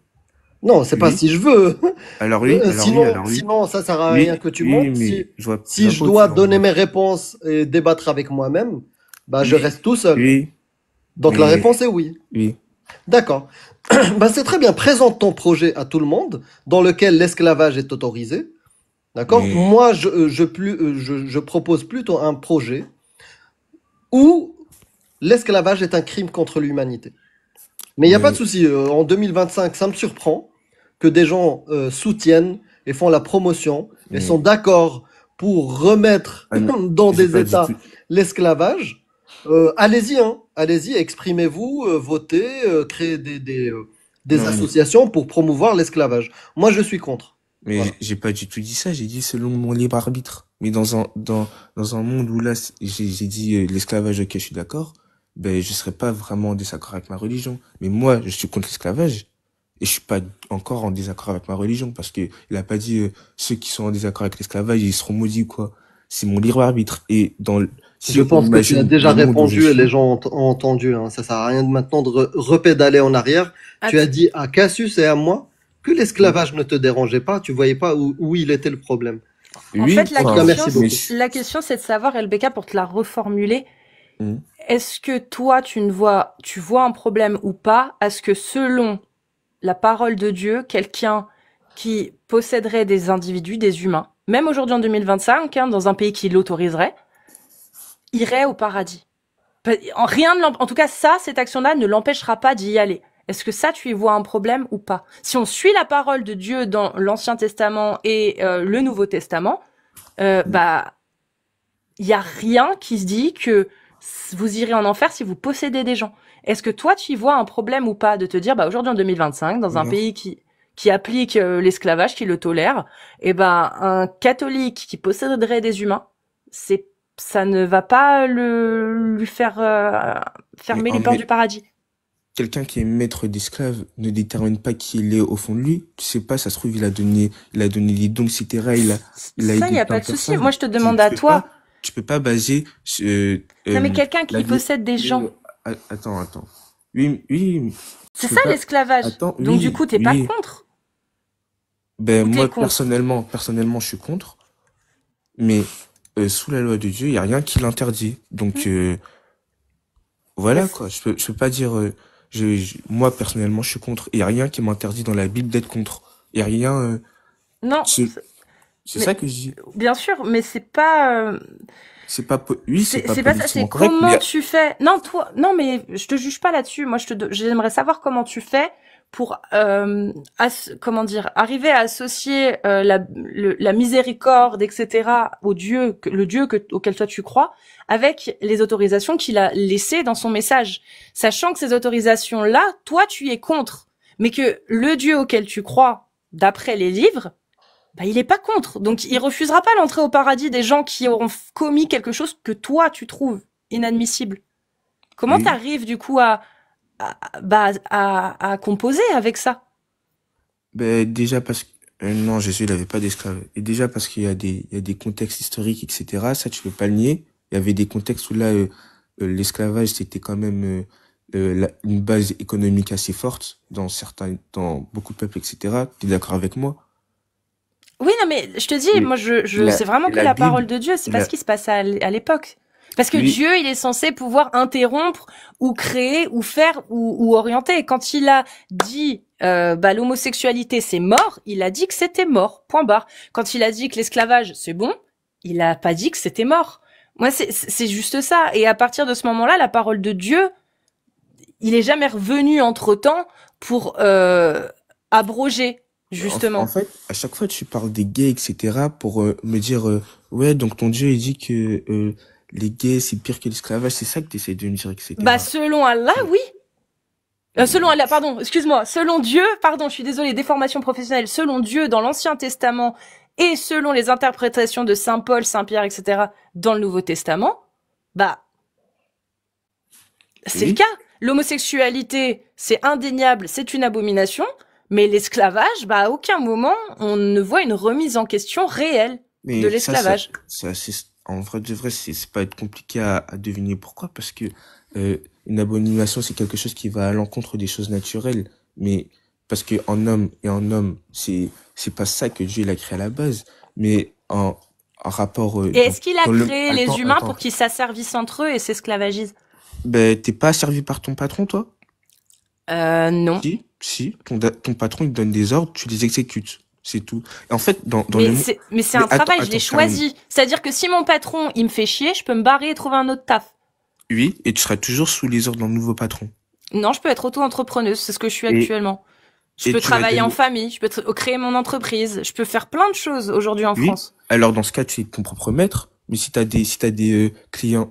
Non, c'est pas Oui. si je veux. Alors oui, alors oui, Sinon, alors oui. sinon, ça sert à rien Oui, que tu oui, montes. mais je Si vois je pas où tu dois veux en donner mes venir. réponses et débattre avec moi-même, bah je Oui, reste tout seul. oui, Donc la mais réponse est oui. oui. D'accord. Bah c'est très bien. Présente ton projet à tout le monde dans lequel l'esclavage est autorisé. D'accord? Mais Moi, je propose plutôt un projet où l'esclavage est un crime contre l'humanité. Mais il n'y a pas de mais souci. En 2025, ça me surprend que des gens soutiennent et font la promotion et sont mais d'accord pour remettre ah non, dans j'ai des pas du États tout. l'esclavage. Allez-y, hein. Allez-y, exprimez-vous, votez, créez des Non, mais associations pour promouvoir l'esclavage. Moi, je suis contre. mais Voilà. j'ai pas du tout dit ça. J'ai dit selon mon libre arbitre. Mais dans un monde où là, j'ai dit l'esclavage, ok, je suis d'accord. Ben, je serais pas vraiment en désaccord avec ma religion. Mais moi, je suis contre l'esclavage. Et je suis pas encore en désaccord avec ma religion parce que il a pas dit ceux qui sont en désaccord avec l'esclavage ils seront maudits ou quoi. C'est mon libre arbitre. Et Je si on pense que tu as imagine déjà le monde où je répondu et les suis, gens ont entendu, hein. Ça sert à rien de maintenant de repédaler en arrière. Tu as Att- dit à Cassius et à moi que oui, l'esclavage ne te dérangeait pas. Tu voyais pas où il était le problème. En fait, oui, la En tout cas, enfin, question, merci mais beaucoup. la question, c'est de savoir, LBK, pour te la reformuler, hum, est-ce que toi, tu vois un problème ou pas à ce que selon la parole de Dieu, quelqu'un qui posséderait des individus, des humains, même aujourd'hui en 2025, hein, dans un pays qui l'autoriserait, irait au paradis? En tout cas, cette action-là ne l'empêchera pas d'y aller. Est-ce que ça, tu y vois un problème ou pas? Si on suit la parole de Dieu dans l'Ancien Testament et le Nouveau Testament, bah, il y a rien qui se dit que vous irez en enfer si vous possédez des gens. Est-ce que toi, tu y vois un problème ou pas de te dire, bah, aujourd'hui en 2025, dans un alors, pays qui applique l'esclavage, qui le tolère, et ben, un catholique qui posséderait des humains, ça ne va pas lui faire mais fermer les portes du paradis. quelqu'un qui est maître d'esclave ne détermine pas qui il est au fond de lui. Tu sais pas, ça se trouve, il a donné les dons, etc. Il a Ça, il aidé y a plein pas de de souci. personnes. Moi, je te demande à toi. Tu peux pas baser, Non, mais quelqu'un la qui vie, possède des gens, attends. Oui, oui, c'est tu peux ça pas, l'esclavage. attends, Donc du coup, t'es pas oui. contre Ben, ou t'es moi, contre? personnellement, je suis contre. Mais, sous la loi de Dieu, il y a rien qui l'interdit. Donc, Hmm. voilà, Yes. quoi. Je peux pas dire, moi, personnellement, je suis contre. Il y a rien qui m'interdit dans la Bible d'être contre. Il y a rien, Non, ce- C'est Mais ça que je dis. bien sûr, mais c'est pas. C'est pas, oui, c'est pas C'est pas ça, c'est politiquement correct, comment mais tu fais. Non, toi, non, mais je te juge pas là-dessus. Moi, j'aimerais savoir comment tu fais pour, comment dire, arriver à associer la miséricorde, etc., au Dieu, le Dieu auquel toi tu crois, avec les autorisations qu'il a laissées dans son message, sachant que ces autorisations-là, toi, tu y es contre, mais que le Dieu auquel tu crois, d'après les livres, bah, il est pas contre. Donc, il refusera pas l'entrée au paradis des gens qui auront commis quelque chose que toi, tu trouves inadmissible. Comment oui. t'arrives, du coup, à composer avec ça? Ben, déjà parce que, non, Jésus, il avait pas d'esclaves. Et déjà parce il y a des contextes historiques, etc. Ça, tu peux pas le nier. Il y avait des contextes où là, l'esclavage, c'était quand même, une base économique assez forte dans beaucoup de peuples, etc. T'es d'accord avec moi? Oui, non, mais je te dis, Mais moi, la, c'est vraiment que la la parole Bible, de Dieu, c'est pas la, ce qui se passe à l'époque. Parce que oui, Dieu, il est censé pouvoir interrompre ou créer ou faire ou orienter. Quand il a dit l'homosexualité c'est mort, il a dit que c'était mort. Point barre. Quand il a dit que l'esclavage c'est bon, il a pas dit que c'était mort. Moi, c'est juste ça. Et à partir de ce moment-là, la parole de Dieu, il est jamais revenu entre-temps pour abroger en justement. fait, à chaque fois, tu parles des gays, etc. pour me dire, ouais, donc ton Dieu, il dit que les gays, c'est pire que l'esclavage. C'est ça que tu essaies de me dire, Bah etc. selon Allah, oui. Selon Allah, pardon, excuse-moi, selon Dieu, pardon, je suis désolée, déformation professionnelle, selon Dieu dans l'Ancien Testament et selon les interprétations de Saint Paul, Saint Pierre, etc. dans le Nouveau Testament, bah, c'est le Oui, cas. L'homosexualité, c'est indéniable, c'est une abomination, mais l'esclavage, bah, à aucun moment, on ne voit une remise en question réelle de mais l'esclavage. en vrai de vrai, c'est pas être compliqué à deviner pourquoi, parce que une abomination, c'est quelque chose qui va à l'encontre des choses naturelles, mais parce que en homme, c'est pas ça que Dieu il a créé à la base, mais en rapport Et est-ce qu'il a dans le créé les humains pour qu'ils s'asservissent entre eux et s'esclavagisent? ben t'es pas servi par ton patron, toi? Non. Si, ton patron il te donne des ordres, tu les exécutes, c'est tout. Et en fait, dans le Mais monde, c'est mais un travail, je attends, l'ai je termine. choisi. C'est-à-dire que si mon patron, il me fait chier, je peux me barrer et trouver un autre taf. Oui, et tu seras toujours sous les ordres d'un nouveau patron. Non, je peux être auto-entrepreneuse, c'est ce que je suis Et actuellement. Je et peux tu vas travailler en gagner. famille, je peux créer mon entreprise, je peux faire plein de choses aujourd'hui en Oui. France. Alors dans ce cas, tu es ton propre maître. Mais si t'as des clients,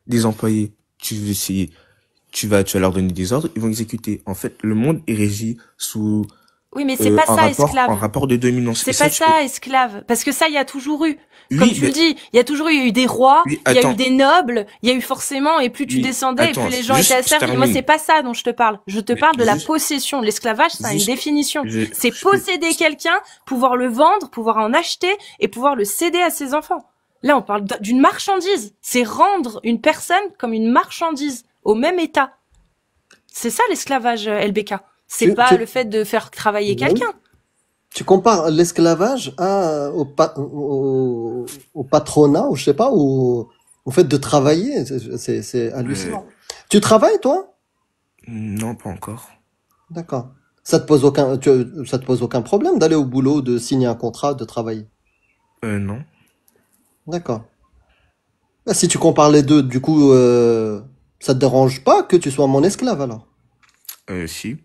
des employés, tu vas leur donner des ordres, ils vont exécuter. En fait, le monde est régi sous Oui, mais c'est pas ça, un esclave. rapport de dominance. Et C'est ça, pas tu peux. ça, esclave. Parce que ça, il y a toujours eu. Comme Oui, tu le mais dis, il y a toujours eu, il y a eu des rois, oui, il y a eu attends, des nobles, il y a eu forcément, et plus tu oui, descendais, et plus attends, les gens étaient juste, je asservis. Moi, termine. c'est pas ça dont je te parle. Je te Mais parle de la juste, possession. L'esclavage, ça a une juste, définition. C'est je peux. posséder quelqu'un, pouvoir le vendre, pouvoir en acheter, et pouvoir le céder à ses enfants. Là, on parle d'une marchandise. C'est rendre une personne comme une marchandise, au même état. C'est ça l'esclavage, LBK. C'est Tu, pas tu, le fait de faire travailler oui. quelqu'un. Tu compares l'esclavage au patronat, ou je sais pas, au fait de travailler. C'est Euh, hallucinant. Tu travailles, toi? non, pas encore. D'accord. Ça te pose aucun problème d'aller au boulot, de signer un contrat, de travailler. Non. D'accord. Bah, si tu compares les deux, du coup, ça te dérange pas que tu sois mon esclave alors? Si,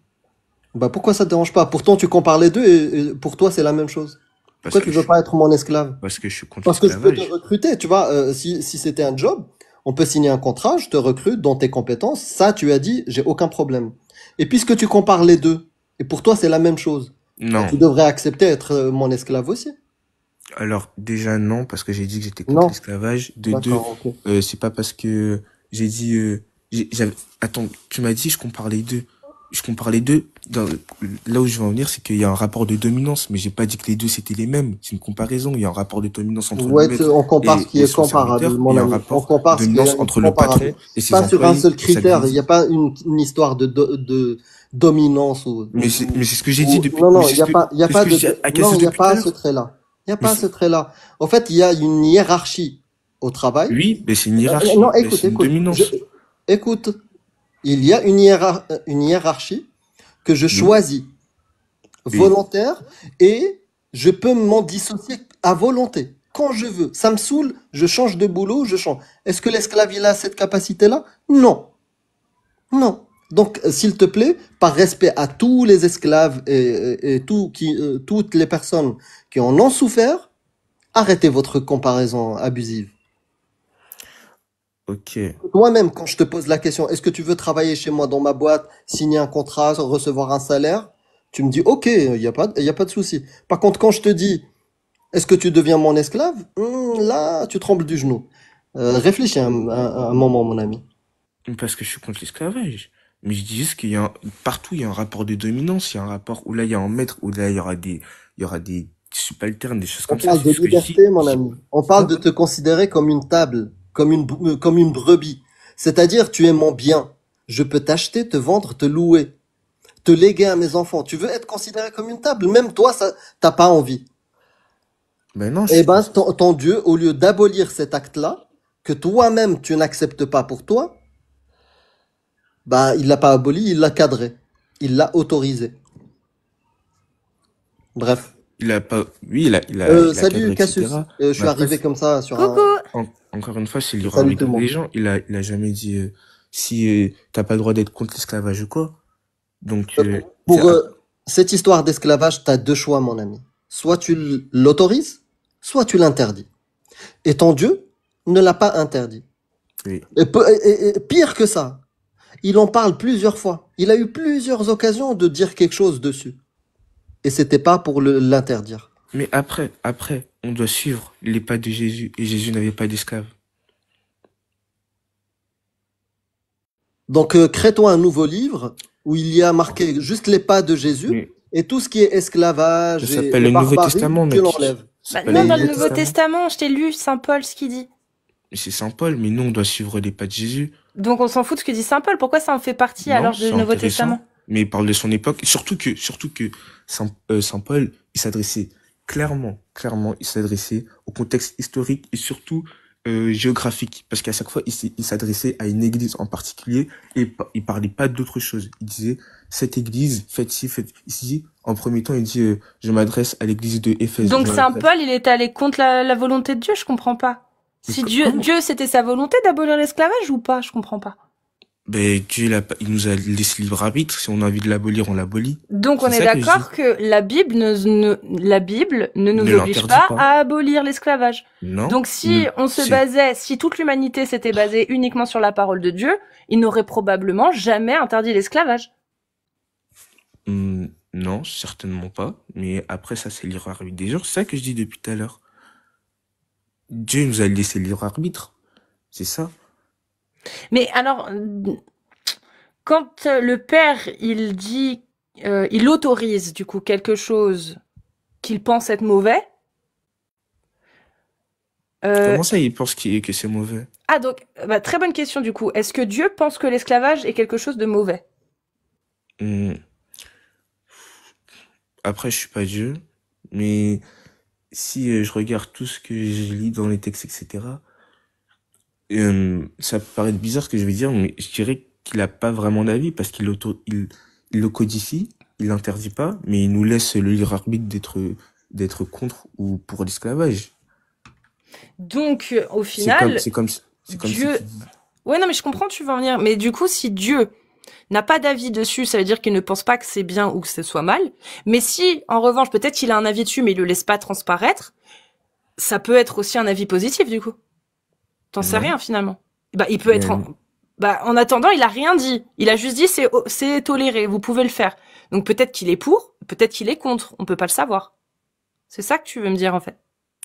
Bah pourquoi ça te dérange pas? Pourtant tu compares les deux et pour toi c'est la même chose. parce Pourquoi que tu je veux suis, pas être mon esclave? parce que je suis contre Parce que je peux te l'esclavage. recruter, tu vois, si c'était un job, on peut signer un contrat, je te recrute dans tes compétences, ça tu as dit, j'ai aucun problème. Et puisque tu compares les deux, et pour toi c'est la même chose, bah, Non. tu devrais accepter être mon esclave aussi. Alors, déjà, non, parce que j'ai dit que j'étais contre Non, l'esclavage. De deux, d'accord, ok. c'est pas parce que j'ai dit, attends, tu m'as dit, je compare les deux. Je compare les deux. Là où je veux en venir, c'est qu'il y a un rapport de dominance, mais j'ai pas dit que les deux c'était les mêmes. C'est une comparaison. Il y a un rapport de dominance entre le Ouais, maître on compare ce qui et est son comparable, serviteur. mon Il y a un ami. On rapport de compare ce qui dominance est entre le comparable. patron et ses Pas sur un employés seul et sa critère. Il n'y a division. pas une histoire de dominance Mais c'est ce que j'ai dit depuis, non, mais non, il y a c'est ce pas que j'ai non, agacé il n'y a depuis tout pas à ce l'heure. trait-là. Il n'y a Mais pas ce trait-là. En fait, il y a une hiérarchie au travail. oui, mais c'est une Non, hiérarchie, mais écoute, c'est une écoute, dominance. écoute. Il y a une hiérarchie que je Oui, choisis, oui, volontaire et Je peux m'en dissocier à volonté, quand je veux. Ça me saoule, je change de boulot, je change. Est-ce que l'esclave, il a cette capacité-là? Non. Non. Donc, s'il te plaît, par respect à tous les esclaves et toutes les personnes qui en ont souffert, arrêtez votre comparaison abusive. Ok. Toi-même, quand je te pose la question, est-ce que tu veux travailler chez moi dans ma boîte, signer un contrat, recevoir un salaire? Tu me dis, ok, il y a pas de souci. Par contre, quand je te dis, est-ce que tu deviens mon esclave? Là, tu trembles du genou. Réfléchis un moment, mon ami. Parce que je suis contre l'esclavage. Mais je dis juste qu'il y a partout, il y a un rapport de dominance, il y a un rapport où là, il y a un maître, où là, il y aura des subalternes, des choses On comme ça. parle de C'est ce que je dis. liberté, mon ami. On parle de te considérer comme une table, comme une brebis. C'est-à-dire, tu es mon bien. Je peux t'acheter, te vendre, te louer, te léguer à mes enfants. Tu veux être considéré comme une table? Même toi, ça, t'as pas envie. Ben non, Eh ben, ton Dieu, au lieu d'abolir cet acte-là, que toi-même tu n'acceptes pas pour toi, bah, il l'a pas aboli, il l'a cadré. Il l'a autorisé. Bref. il a pas, oui, il a Salut cadré, Cassius. etc. Je Mais suis après, arrivé comme ça sur un... Coucou! encore une fois, c'est le libre Salut tout arbitre le monde. des gens. Il a jamais dit, si, t'as pas le droit d'être contre l'esclavage ou quoi. Donc, Pour cette histoire d'esclavage, tu as deux choix, mon ami. Soit tu l'autorises, soit tu l'interdis. Et ton Dieu ne l'a pas interdit. oui. Et pire que ça, il en parle plusieurs fois. Il a eu plusieurs occasions de dire quelque chose dessus. Et c'était pas pour l'interdire. Mais après, on doit suivre les pas de Jésus. Et Jésus n'avait pas d'esclaves. Donc, crée-toi un nouveau livre où il y a marqué juste les pas de Jésus Mais et tout ce qui est esclavage ça et s'appelle le Nouveau barbarie, Testament, tu mec. l'enlèves. Ça Bah, s'appelle non, le dans le Nouveau Nouveau Testament. Testament, je t'ai lu Saint Paul ce qu'il dit. Mais c'est Saint Paul, mais nous, on doit suivre les pas de Jésus. Donc on s'en fout de ce que dit Saint Paul. Pourquoi ça en fait partie Non, alors du c'est Nouveau intéressant. Testament? Mais il parle de son époque. Surtout que Saint Paul, il s'adressait clairement, il s'adressait au contexte historique et surtout géographique. Parce qu'à chaque fois, il s'adressait à une église en particulier et il parlait pas d'autre chose. Il disait, cette église, faites ci, faites ici. En premier temps, il dit, je m'adresse à l'église de Éphèse. Donc Je Saint m'adresse- Paul, il est allé contre la volonté de Dieu, je comprends pas. Mais Si comment Dieu c'était sa volonté d'abolir l'esclavage ou pas, je comprends pas. Ben, Dieu, il nous a laissé libre arbitre. Si on a envie de l'abolir, on l'abolit. Donc on C'est est ça que je d'accord que la Bible la Bible ne nous Ne oblige l'interdit pas pas. à abolir l'esclavage. Non. Donc si on se Si. basait, si toute l'humanité s'était basée uniquement sur la parole de Dieu, il n'aurait probablement jamais interdit l'esclavage. Non, certainement pas. Mais après, ça, c'est libre arbitre des gens. C'est ça que je dis depuis tout à l'heure. Dieu nous a laissé libre arbitre. C'est ça. Mais alors, quand le père, il dit, il autorise du coup quelque chose qu'il pense être mauvais. Comment ça, il pense que c'est mauvais? Ah donc, bah, très bonne question du coup. Est-ce que Dieu pense que l'esclavage est quelque chose de mauvais? Hum, Après, je suis pas Dieu, mais si je regarde tout ce que je lis dans les textes, etc., ça peut paraître bizarre ce que je vais dire, mais je dirais qu'il a pas vraiment d'avis parce il le codifie, il l'interdit pas, mais il nous laisse le libre arbitre d'être contre ou pour l'esclavage. Donc, au final, C'est comme Dieu... si Ouais, non, mais je comprends, tu veux en venir. Mais du coup, si Dieu n'a pas d'avis dessus, ça veut dire qu'il ne pense pas que c'est bien ou que ce soit mal. Mais si, en revanche, peut-être qu'il a un avis dessus, mais il le laisse pas transparaître, ça peut être aussi un avis positif, du coup. T'en sais Non. rien, finalement. Bah, il peut être... en attendant, il a rien dit. Il a juste dit, c'est toléré, vous pouvez le faire. Donc peut-être qu'il est pour, peut-être qu'il est contre. On peut pas le savoir. C'est ça que tu veux me dire, en fait.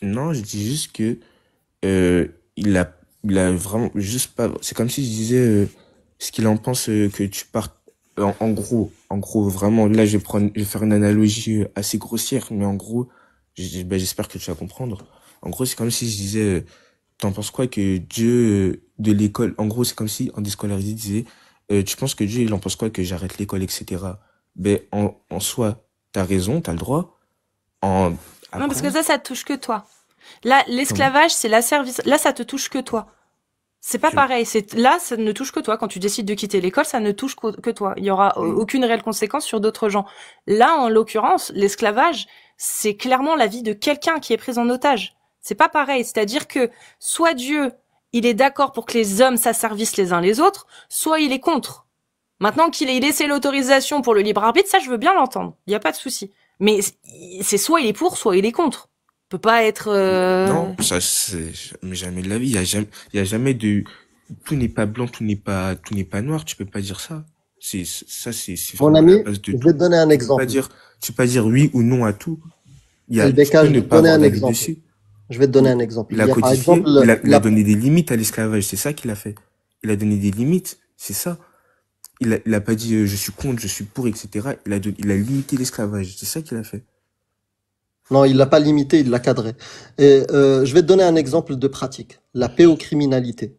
Non, je dis juste que il a vraiment juste pas. C'est comme si je disais ce qu'il en pense que tu partes. En gros, vraiment. Là, je vais faire une analogie assez grossière, mais en gros, j'espère que tu vas comprendre. En gros, c'est comme si je disais, t'en penses quoi que Dieu de l'école. En gros, c'est comme si en déscolarisé il disait, tu penses que Dieu il en pense quoi que j'arrête l'école, etc. Ben en soi, t'as raison, t'as le droit. Non, parce que ça te touche que toi. Là, l'esclavage, c'est l'asservissement. Là, ça te touche que toi. C'est pas pareil. Là, ça ne touche que toi. Quand tu décides de quitter l'école, ça ne touche que toi. Il y aura aucune réelle conséquence sur d'autres gens. Là, en l'occurrence, l'esclavage, c'est clairement la vie de quelqu'un qui est pris en otage. C'est pas pareil. C'est-à-dire que soit Dieu, il est d'accord pour que les hommes s'asservissent les uns les autres, soit il est contre. Maintenant qu'il ait laissé l'autorisation pour le libre arbitre, ça je veux bien l'entendre. Il y a pas de souci. Mais c'est soit il est pour, soit il est contre. On peut pas être. Non, ça c'est mais jamais de la vie. Il y a jamais de tout n'est pas blanc, tout n'est pas noir. Tu peux pas dire ça. C'est Mon vraiment ami, la base de je tout. vais te donner un Tu peux pas exemple. dire tu peux pas dire oui ou non à tout. Tu LBK, peux je ne vais te pas donner avoir un d'avis exemple. dessus. Je vais te donner un exemple. Il Il a y a par codifié, exemple il a donné des limites à l'esclavage. C'est ça qu'il a fait. Il a donné des limites. C'est ça. Il a pas dit je suis contre, je suis pour, etc. Il a limité l'esclavage. C'est ça qu'il a fait. Non, il l'a pas limité, il l'a cadré. Et je vais te donner un exemple de pratique. La péocriminalité.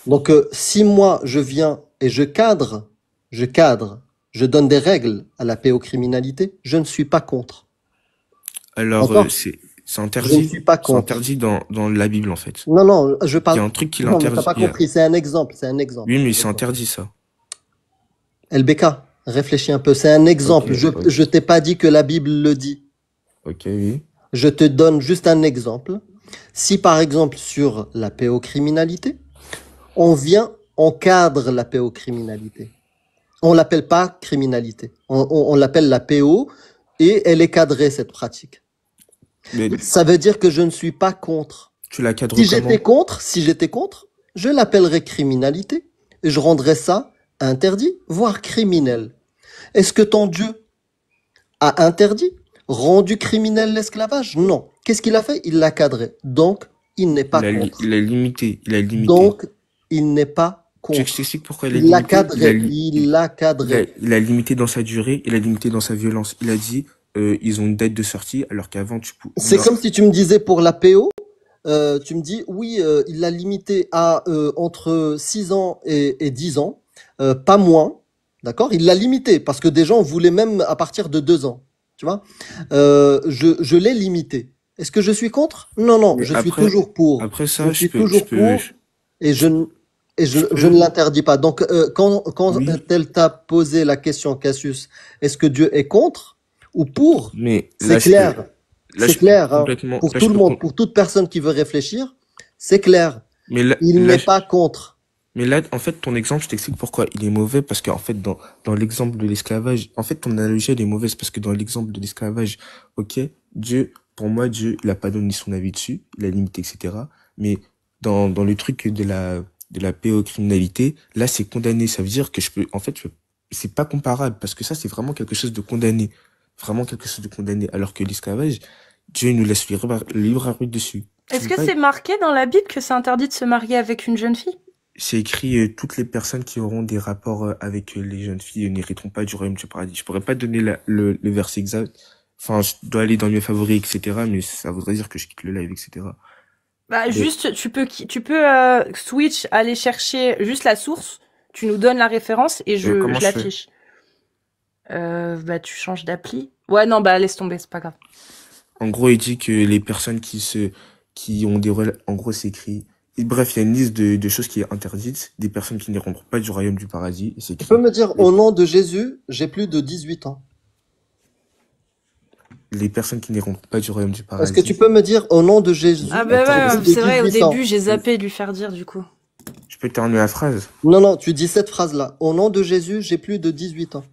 Donc, si moi, je viens et je cadre, je donne des règles à la péocriminalité, je ne suis pas contre. Alors, D'accord? c'est Je ne interdit. suis pas C'est contre. interdit dans la Bible, en fait. Non, non, je Il y a parle. un truc qui Non, mais t'as l'interdit. pas compris, c'est un exemple, c'est un exemple. Oui, mais C'est c'est un exemple. interdit, ça. LBK, réfléchis un peu, c'est un exemple. Ok, ok. Je t'ai pas dit que la Bible le dit. Ok, oui. Je te donne juste un exemple. Si par exemple sur la péocriminalité, on cadre la péocriminalité. On l'appelle pas criminalité. On l'appelle la PO et elle est cadrée, cette pratique. Mais Ça veut dire que je ne suis pas contre. tu la cadres Si comment? j'étais contre, je l'appellerais criminalité et je rendrais ça interdit, voire criminel. Est-ce que ton Dieu a interdit, rendu criminel l'esclavage? Non. Qu'est-ce qu'il a fait? Il l'a cadré. Donc, il n'est pas contre. Il a limité. Il a limité. Donc, il n'est pas Tu veux que contre. je t'explique pourquoi il a Il l'a limité? cadré. Il l'a cadré. Il a limité dans sa durée, il a limité dans sa violence. Il a dit, ils ont une date de sortie, alors qu'avant, C'est comme si tu me disais pour la PO, tu me dis, oui, il l'a limité à entre 6 ans et 10 ans, pas moins, d'accord? Il l'a limité parce que des gens voulaient même à partir de 2 ans, tu vois? Je l'ai limité. Est-ce que je suis contre? Non, non, Mais je suis après, toujours pour. après Je ça, suis toujours pour et je ne je je ne peux, l'interdis pas. Donc, quand oui, elle t'a posé la question, Cassius, est-ce que Dieu est contre ou pour? mais C'est clair. là, C'est je peux clair, hein. complètement, Pour là, tout je le peux, monde, pour toute personne qui veut réfléchir, c'est clair. mais là, Il n'est pas contre. mais là, en fait, ton exemple, je t'explique pourquoi il est mauvais, parce qu'en fait, dans l'exemple de l'esclavage, en fait, ton analogie, elle est mauvaise, parce que dans l'exemple de l'esclavage, ok, pour moi, Dieu, il a pas donné son avis dessus, il a limité, etc. Mais dans le truc de la pédocriminalité, là, c'est condamné. Ça veut dire que c'est pas comparable, parce que ça, c'est vraiment quelque chose de condamné. Vraiment quelque chose de condamné. Alors que l'esclavage, Dieu nous laisse le libre arbitre dessus. Est-ce que c'est marqué dans la Bible que c'est interdit de se marier avec une jeune fille? C'est écrit toutes les personnes qui auront des rapports avec les jeunes filles n'hériteront pas du royaume du paradis. Je pourrais pas donner le verset exact. Enfin, je dois aller dans mes favoris, etc. Mais ça voudrait dire que je quitte le live, etc. Bah, Et juste, tu peux switch, aller chercher juste la source, tu nous donnes la référence et comment je je fais? l'affiche. Bah, tu changes d'appli. Ouais, non, bah, laisse tomber, c'est pas grave. En gros, il dit que les personnes qui ont en gros, c'est écrit. Et bref, il y a une liste de choses qui est interdite, des personnes qui n'iront pas du royaume du paradis. Et c'est Tu peux écrit me dire, au nom de Jésus, j'ai plus de 18 ans. les personnes qui n'iront pas du royaume du Est-ce que tu paradis. peux me dire, au nom de Jésus, Ah, bah, Attends, ouais, j'ai c'est vrai, au 18 ans? début, j'ai zappé de lui faire dire, du coup. je peux terminer la phrase. Non, non, tu dis cette phrase-là. Au nom de Jésus, j'ai plus de 18 ans.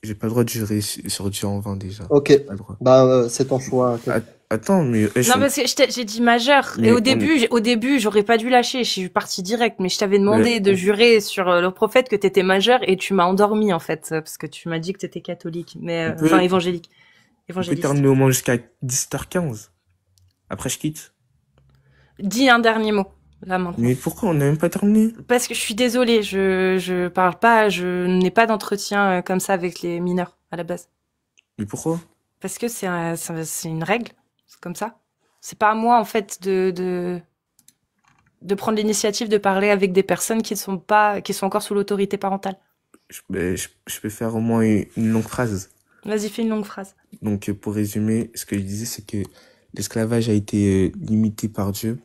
J'ai pas le droit de jurer sur Dieu en vain déjà. Ok. J'ai pas le droit. Bah, c'est ton choix. Attends, mais Non, parce que j'ai dit majeur. Mais Et on au début, j'aurais pas dû lâcher. Je suis partie direct. Mais je t'avais demandé Mais de jurer sur le prophète que t'étais majeur et tu m'as endormi, en fait. Parce que tu m'as dit que t'étais catholique. Mais, on peut, enfin, évangélique. on peut Évangéliste. terminer au moins jusqu'à 17h15. Après, je quitte. Dis un dernier mot, là, maintenant. Mais pourquoi on n'a même pas terminé? Parce que je suis désolée. Je parle pas, je n'ai pas d'entretien comme ça avec les mineurs, à la base. Mais pourquoi? Parce que c'est une règle. C'est comme ça. C'est pas à moi, en fait, de prendre l'initiative de parler avec des personnes qui sont encore sous l'autorité parentale. Je peux faire au moins une longue phrase. Vas-y, fais une longue phrase. Donc, pour résumer, ce que je disais, c'est que l'esclavage a été limité par Dieu.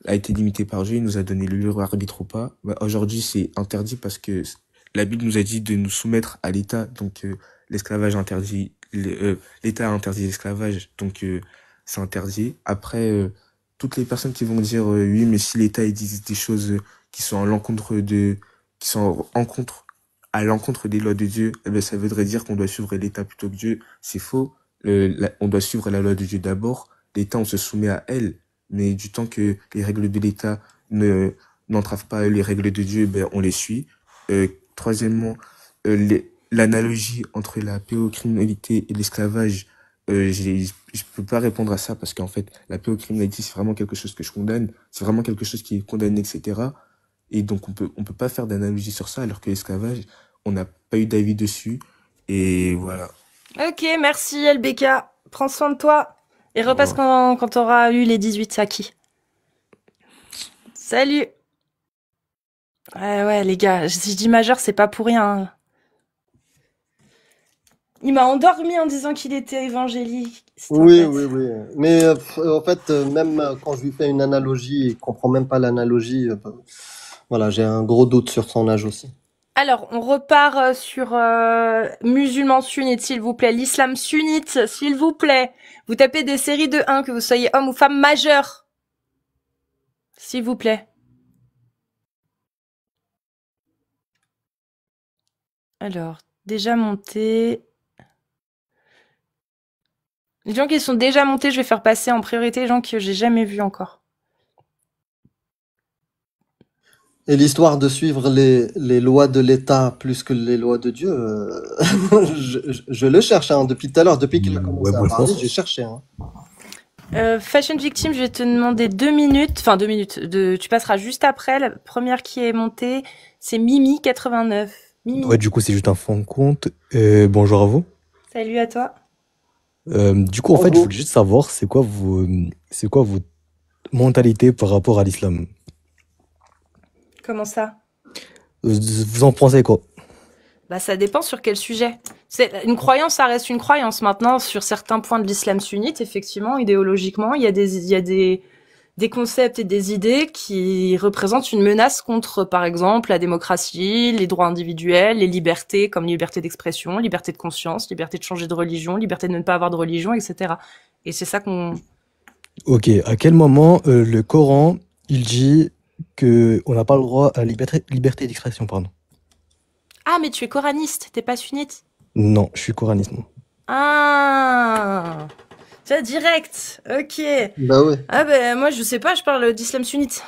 A été limité par Dieu. Il nous a donné le libre arbitre ou pas. Bah, aujourd'hui, c'est interdit parce que la Bible nous a dit de nous soumettre à l'État. Donc, l'esclavage interdit l'État a interdit l'esclavage, donc c'est interdit. Après, toutes les personnes qui vont dire oui, mais si l'État il dit des choses qui sont qui sont à l'encontre des lois de Dieu, eh ben ça voudrait dire qu'on doit suivre l'État plutôt que Dieu. C'est faux. On doit suivre la loi de Dieu d'abord. L'État, on se soumet à elle, mais du temps que les règles de l'État n'entravent pas les règles de Dieu, ben on les suit. Troisièmement, l'analogie entre la pédocriminalité et l'esclavage, je peux pas répondre à ça parce qu'en fait, la pédocriminalité, c'est vraiment quelque chose que je condamne. C'est vraiment quelque chose qui est condamné, etc. Et donc, on peut pas faire d'analogie sur ça, alors que l'esclavage, on n'a pas eu d'avis dessus. Et voilà. Ok, merci LBK. Prends soin de toi. Et repasse Ouais. quand t'auras eu les 18 Saki. Salut. Ouais, les gars, si je dis majeur, c'est pas pour rien, hein. Il m'a endormi en disant qu'il était évangélique. Oui, oui, oui. Mais en fait, même quand je lui fais une analogie, il comprend même pas l'analogie. Voilà, j'ai un gros doute sur son âge aussi. Alors, on repart sur musulmans sunnites, s'il vous plaît. L'islam sunnite, s'il vous plaît. Vous tapez des séries de 1, que vous soyez homme ou femme majeur. S'il vous plaît. Alors, déjà monté. Les gens qui sont déjà montés, je vais faire passer en priorité les gens que j'ai jamais vus encore. Et l'histoire de suivre les lois de l'État plus que les lois de Dieu, je le cherche hein, depuis tout à l'heure, depuis qu'il a commencé à parler, j'ai cherché. Hein. Fashion Victim, je vais te demander 2 minutes. Enfin, 2 minutes. Tu passeras juste après. La première qui est montée, c'est Mimi89. Mimi. Ouais, du coup, c'est juste un fond de compte. Bonjour à vous. Salut à toi. Du coup, en fait, je voulais juste savoir, c'est quoi votre mentalité par rapport à l'islam? Comment ça? Vous en pensez quoi? Bah, ça dépend sur quel sujet. Une croyance, ça reste une croyance. Maintenant, sur certains points de l'islam sunnite, effectivement, idéologiquement, il y a des concepts et des idées qui représentent une menace contre, par exemple, la démocratie, les droits individuels, les libertés comme liberté d'expression, liberté de conscience, liberté de changer de religion, liberté de ne pas avoir de religion, etc. Et c'est ça qu'on... Ok, à quel moment le Coran, il dit qu'on n'a pas le droit à la liberté d'expression, pardon? Ah, mais tu es coraniste, t'es pas sunnite? Non, je suis coraniste, moi. Ah, tu vois, direct, ok. Bah ouais. Ah ben moi je sais pas, je parle d'islam sunnite.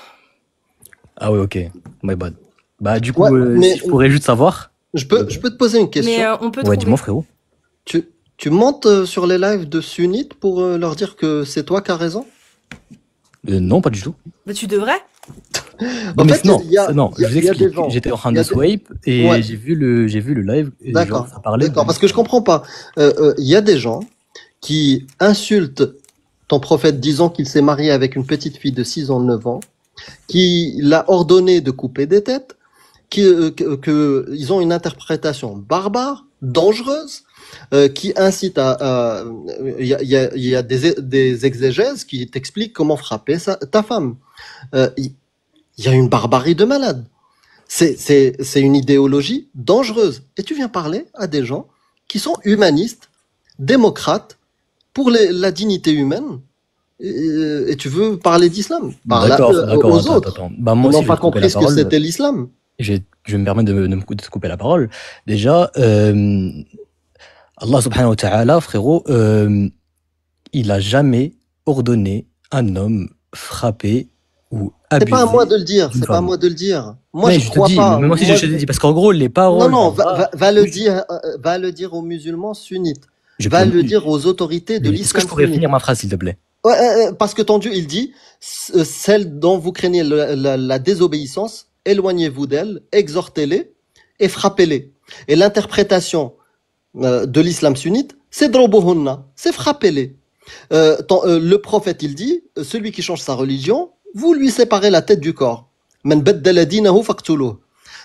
Ah ouais, ok, my bad. Bah du coup, Ouais, mais- si je pourrais juste savoir... Je peux te poser une question. Mais on peut Ouais, trouver. dis-moi frérot. Tu montes sur les lives de sunnites pour leur dire que c'est toi qui as raison? Non, pas du tout. Bah tu devrais. Non, mais fait, non, il y a- non, il y a- je vous il y a des explique. gens. J'étais en train Il y a de des- swipe et Ouais. j'ai vu le live. Et D'accord. genre, ça parlait D'accord, de- parce que je comprends pas. Il y a des gens qui insultent ton prophète disant qu'il s'est marié avec une petite fille de 6 ans, 9 ans, qui l'a ordonné de couper des têtes, que ils ont une interprétation barbare, dangereuse, qui incite à il y a des exégèses qui t'expliquent comment frapper ta femme. Il y a une barbarie de malade. C'est une idéologie dangereuse. Et tu viens parler à des gens qui sont humanistes, démocrates, pour la dignité humaine, et tu veux parler d'islam. Parle D'accord, aux attends, autres. attends. Bah, moi Ils aussi, n'ont je pas vais te couper compris la ce que parole. c'était l'islam. Je vais me permettre de te couper la parole. Déjà, Allah subhanahu wa ta'ala, frérot, il a jamais ordonné un homme frapper ou C'est abuser. pas à moi de le dire. d'une C'est pas à femme. moi de le dire. Moi, Mais je je te crois dis, pas. mais moi aussi Moi, je te dis, parce qu'en gros, les paroles. Non, non, d'Allah, va le dire aux musulmans sunnites. je Va peux- le dire aux autorités de mais Est-ce que l'islam je pourrais sunnite. finir ma phrase, s'il te plaît? Ouais, parce que ton Dieu, il dit, celle dont vous craignez la désobéissance, éloignez-vous d'elle, exhortez-les et frappez-les. Et l'interprétation de l'islam sunnite, c'est drobuhunna, c'est frappez-les. Le prophète, il dit, celui qui change sa religion, vous lui séparez la tête du corps. Man baddala dinahu faqtuluh.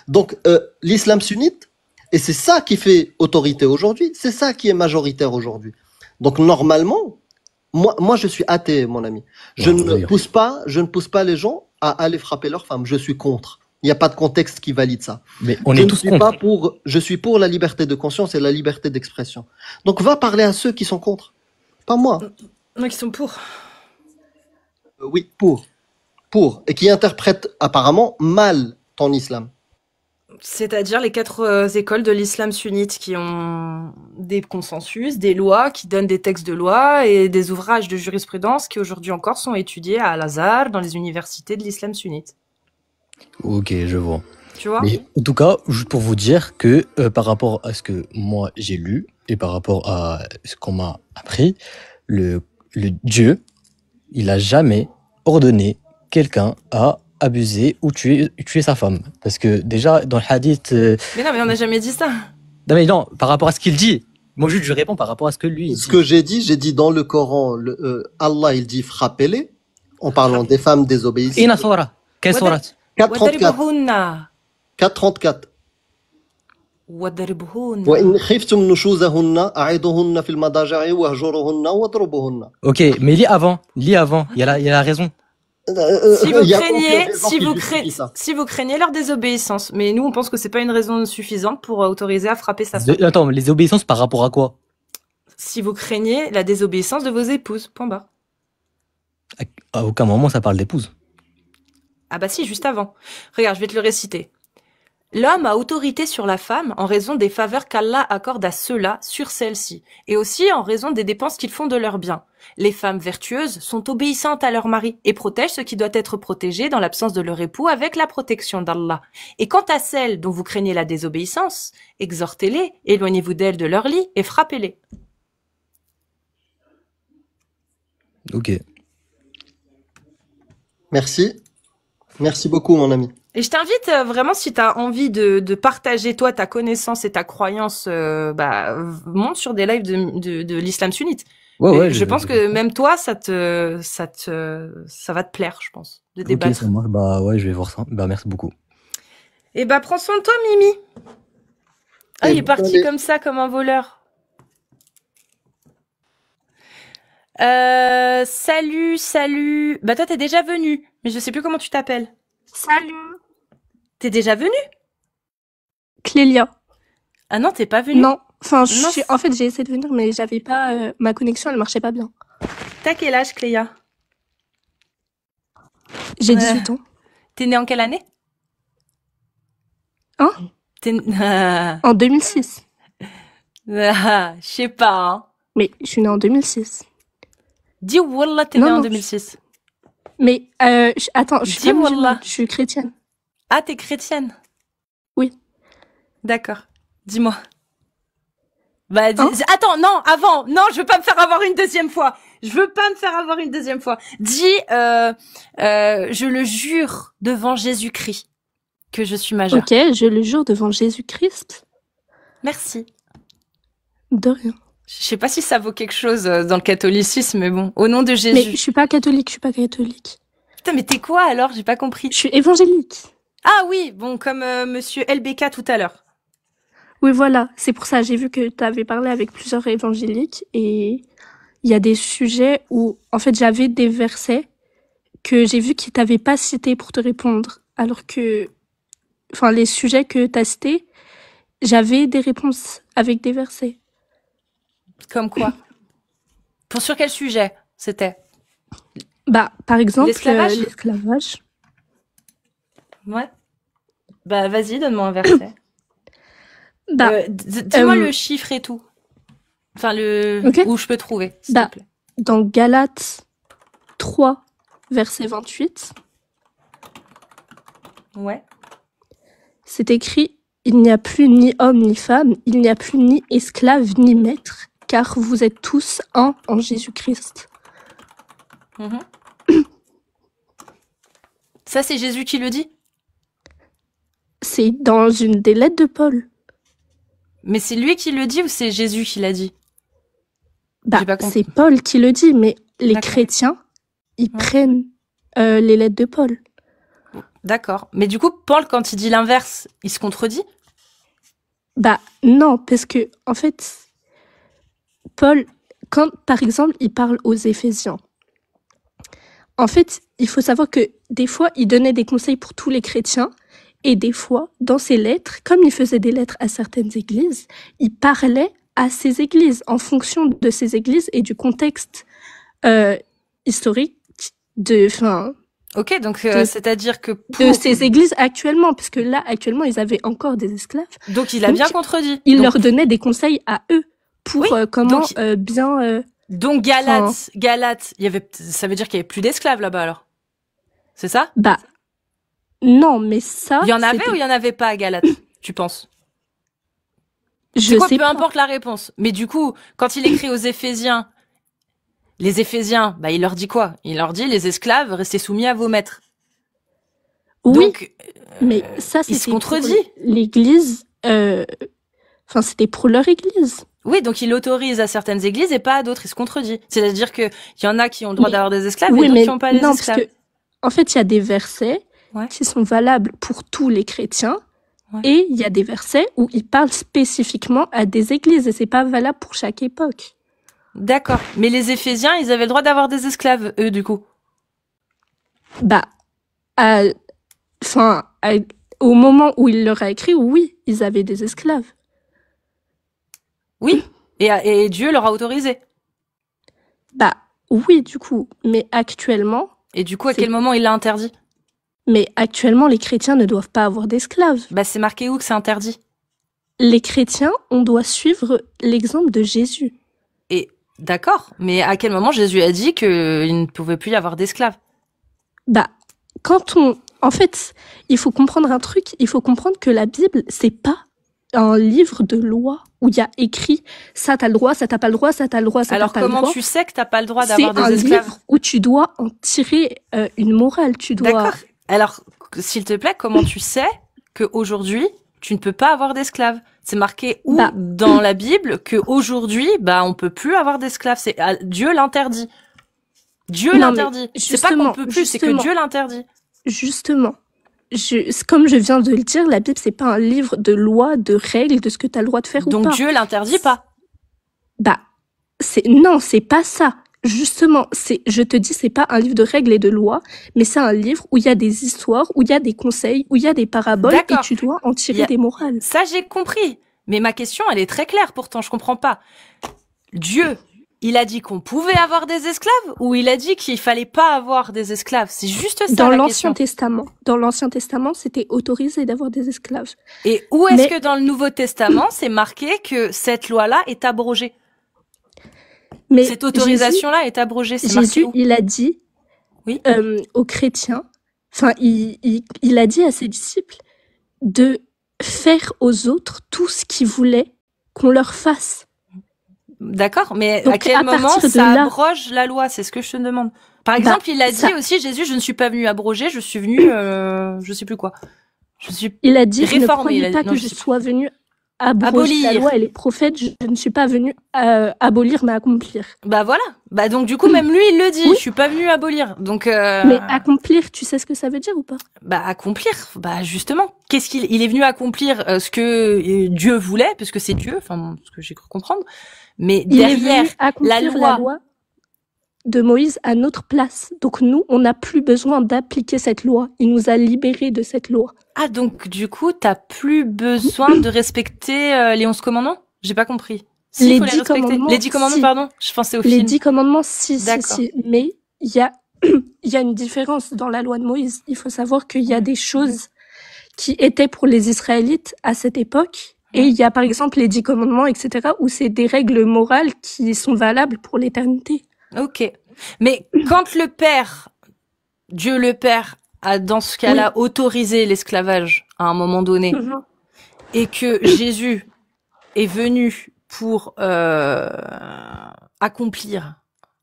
Donc, l'islam sunnite, et c'est ça qui fait autorité aujourd'hui, c'est ça qui est majoritaire aujourd'hui. Donc, normalement, moi, je suis athée, mon ami. Je Ouais, ne oui. pousse pas les gens à aller frapper leurs femmes. Je suis contre. Il n'y a pas de contexte qui valide ça. Mais on est tous contre. Je suis pour la liberté de conscience et la liberté d'expression. Donc va parler à ceux qui sont contre, pas moi. Non, qui sont pour. Oui, pour, et qui interprètent apparemment mal ton islam. C'est-à-dire les 4 écoles de l'islam sunnite qui ont des consensus, des lois, qui donnent des textes de loi et des ouvrages de jurisprudence qui aujourd'hui encore sont étudiés à Al-Azhar dans les universités de l'islam sunnite. Ok, je vois. Tu vois? Mais en tout cas, juste pour vous dire que par rapport à ce que moi j'ai lu et par rapport à ce qu'on m'a appris, le Dieu, il a jamais ordonné quelqu'un à abuser ou tuer sa femme. Parce que déjà, dans le hadith... Mais non, mais on n'a jamais dit ça. Non, mais non, par rapport à ce qu'il dit. Moi, juste, je réponds par rapport à ce que lui il Ce dit. que j'ai dit dans le Coran, Allah, il dit frappez-les, en parlant des femmes désobéissantes. Ina Sora. Quelle sourate? 434. 434. وَضْرِبْهُنَّ. وإن خفتم نشوزهن أعيدوهن في المضاجع واهجروهن واضربوهن. Ok, mais lis avant. Il y a la raison. Si vous Il y a craignez, aucune raison si qui vous justifie craignez, ça. si vous craignez leur désobéissance, mais nous on pense que c'est pas une raison suffisante pour autoriser à frapper sa femme. Attends, mais les obéissances par rapport à quoi? Si vous craignez la désobéissance de vos épouses, point barre. À aucun moment ça parle d'épouse. Ah bah si, juste avant. Regarde, je vais te le réciter. L'homme a autorité sur la femme en raison des faveurs qu'Allah accorde à ceux-là sur celle-ci, et aussi en raison des dépenses qu'ils font de leurs biens. Les femmes vertueuses sont obéissantes à leur mari et protègent ce qui doit être protégé dans l'absence de leur époux avec la protection d'Allah. Et quant à celles dont vous craignez la désobéissance, exhortez-les, éloignez-vous d'elles de leur lit et frappez-les. Ok. Merci. Merci beaucoup, mon ami. Et je t'invite vraiment, si tu as envie de partager toi ta connaissance et ta croyance, monte sur des lives de l'islam sunnite. Ouais, je pense que même toi, ça va te plaire, je pense, de débattre. Ok, ça marche. Bah ouais, je vais voir ça. Bah merci beaucoup. Et bah prends soin de toi, Mimi. Ah, Et il est parti allez. comme ça, comme un voleur. Salut. Bah toi, t'es déjà venu, mais je sais plus comment tu t'appelles. Salut, T'es déjà venu? Clélia. Ah non, t'es pas venu. Non, enfin, Non, en fait, j'ai essayé de venir, mais j'avais pas, ma connexion, elle marchait pas bien. T'as quel âge, Cléa? J'ai Ouais. 18 ans. T'es née en quelle année? Hein? Ah, En 2006. je sais pas, hein. Mais je suis née en 2006. Dis Wallah, t'es Non, née en non, 2006. Mais, attends, je suis Dis pas musulmane, Wallah. je suis chrétienne. Ah, t'es chrétienne? Oui. D'accord. Dis-moi. Bah, Hein? attends, non, avant. Non, je veux pas me faire avoir une deuxième fois. Dis, je le jure devant Jésus-Christ que je suis majeure. Ok, je le jure devant Jésus-Christ. Merci. De rien. Je sais pas si ça vaut quelque chose dans le catholicisme, mais bon. Au nom de Mais Jésus. je suis pas catholique. Putain, mais t'es quoi alors? J'ai pas compris. Je suis évangélique. Ah oui, bon, comme monsieur LBK tout à l'heure. Oui, voilà, c'est pour ça, j'ai vu que tu avais parlé avec plusieurs évangéliques et il y a des sujets où, en fait, j'avais des versets que j'ai vu qu'ils t'avaient pas cités pour te répondre, alors que, enfin, les sujets que tu as cités, j'avais des réponses avec des versets. Comme quoi? Sur quel sujet c'était? Bah, par exemple, L'esclavage? l'esclavage. Ouais. Bah, vas-y, donne-moi un verset. Bah, Dis-moi le chiffre et tout. Enfin, Ok. où je peux trouver, s'il Bah. te plaît. dans Galates 3, verset 28, Ouais. c'est écrit: il n'y a plus ni homme ni femme, il n'y a plus ni esclave ni maître, car vous êtes tous un en Jésus-Christ. Mhm. Ça, c'est Jésus qui le dit? C'est dans une des lettres de Paul. Mais c'est lui qui le dit ou c'est Jésus qui l'a dit? Bah, J'ai pas compris. c'est Paul qui le dit, mais les D'accord. chrétiens, ils Ouais. prennent les lettres de Paul. D'accord. Mais du coup, Paul, quand il dit l'inverse, il se contredit? Bah non, parce que en fait, Paul, quand par exemple il parle aux Éphésiens, en fait, il faut savoir que des fois il donnait des conseils pour tous les chrétiens Et des fois, dans ses lettres, comme il faisait des lettres à certaines églises, il parlait à ces églises en fonction de ces églises et du contexte historique Ok, donc de c'est-à-dire que de ces églises actuellement, parce que là, actuellement, ils avaient encore des esclaves. donc il a Donc, bien contredit. il Donc, leur donnait des conseils à eux pour Oui, comment donc- bien... donc Galate, ça veut dire qu'il y avait plus d'esclaves là-bas alors. C'est ça? Bah, non, mais ça... Il y en avait c'était- ou il y en avait pas à Galate, tu penses? Je C'est quoi, sais peu pas. importe la réponse. Mais du coup, quand il écrit aux Éphésiens, les Éphésiens, bah il leur dit quoi? Il leur dit les esclaves, restez soumis à vos maîtres. Oui, Donc, mais ça, il se c'était contredit. pour l'église... Enfin, c'était pour leur église. oui, donc il autorise à certaines églises et pas à d'autres. Il se contredit. C'est-à-dire que il y en a qui ont le droit Mais- d'avoir des esclaves et Oui, d'autres mais qui n'ont pas les non, parce esclaves. que, en fait, il y a des versets Ouais. qui sont valables pour tous les chrétiens. Ouais. Et il y a des versets où ils parlent spécifiquement à des églises et c'est pas valable pour chaque époque. D'accord. Mais les Éphésiens, ils avaient le droit d'avoir des esclaves, eux, du coup. Bah, enfin, au moment où il leur a écrit, oui, ils avaient des esclaves. Oui. Et Dieu leur a autorisé. Bah, oui, du coup. Mais actuellement, Et du coup, à C'est- quel moment il l'a interdit? les chrétiens ne doivent pas avoir d'esclaves. Bah, c'est marqué où que c'est interdit? Les chrétiens, on doit suivre l'exemple de Jésus. Et d'accord. Mais à quel moment Jésus a dit qu'il ne pouvait plus y avoir d'esclaves? Bah, en fait, il faut comprendre un truc, il faut comprendre que la Bible, c'est pas un livre de loi où il y a écrit ça t'as le droit, ça t'as pas le droit, ça t'as le droit, ça Alors t'as pas le comment droit. tu sais que t'as pas le droit C'est d'avoir un des esclaves? livre où tu dois en tirer une morale, tu dois... D'accord. Alors, s'il te plaît, comment tu sais qu'aujourd'hui, tu ne peux pas avoir d'esclaves? C'est marqué où Bah. dans la Bible qu'aujourd'hui, bah, on peut plus avoir d'esclaves. Dieu l'interdit. Dieu Non, mais l'interdit. C'est pas qu'on justement, peut plus, c'est que justement. Dieu l'interdit. Justement, comme je viens de le dire, la Bible, c'est pas un livre de loi, de règles, de ce que tu as le droit de faire ou Donc pas. Dieu l'interdit pas. Bah, non, c'est pas ça. Justement, je te dis, c'est pas un livre de règles et de lois, mais c'est un livre où il y a des histoires, où il y a des conseils, où il y a des paraboles, et D'accord. tu dois en Il y tirer a- des morales. Ça, j'ai compris. Mais ma question, elle est très claire pourtant, je comprends pas. Dieu, il a dit qu'on pouvait avoir des esclaves ou il a dit qu'il fallait pas avoir des esclaves? C'est juste ça Dans la l'Ancien question. Testament, c'était autorisé d'avoir des esclaves. Et où est-ce Mais- que dans le Nouveau Testament, c'est marqué que cette loi-là est abrogée? Mais Cette autorisation-là est abrogée, c'est Jésus, marqué où? il a dit Oui. aux chrétiens, enfin, il a dit à ses disciples de faire aux autres tout ce qu'ils voulaient qu'on leur fasse. D'accord, mais Donc, à quel à moment partir de ça là- abroge la loi? C'est ce que je te demande. Par Bah, exemple, il a ça- dit aussi, Jésus, je ne suis pas venu abroger, je suis venu, je sais plus quoi. Je suis Il a dit, ne réformer. croyez pas Non, que je je sais pas. sois venu abroger la Abolir. loi et les prophètes, je ne suis pas venu abolir mais accomplir. Bah voilà. Bah donc du coup, même lui, il le dit. Oui. Je suis pas venu abolir. Donc, Mais accomplir, tu sais ce que ça veut dire ou pas? bah accomplir. Bah justement, qu'est-ce qu'il est venu accomplir ce que Dieu voulait, puisque c'est Dieu. Enfin, ce que j'ai cru comprendre. Mais Il est derrière, venu accomplir loi. la loi de Moïse à notre place. Donc nous, on n'a plus besoin d'appliquer cette loi. Il nous a libérés de cette loi. Ah donc du coup, t'as plus besoin de respecter les 11 commandements? J'ai pas compris. Si, Les faut 10 respecter. commandements, Les 10 commandements, si. pardon. Je pensais au Les film. 10 commandements, si. D'accord. Mais il y a, il y a une différence dans la loi de Moïse. Il faut savoir qu'il y a des choses qui étaient pour les Israélites à cette époque. Et il y a par exemple les 10 commandements, etc., où c'est des règles morales qui sont valables pour l'éternité. Ok. Mais quand le Père, Dieu le Père, a dans ce cas-là autorisé l'esclavage à un moment donné, et que Jésus est venu pour accomplir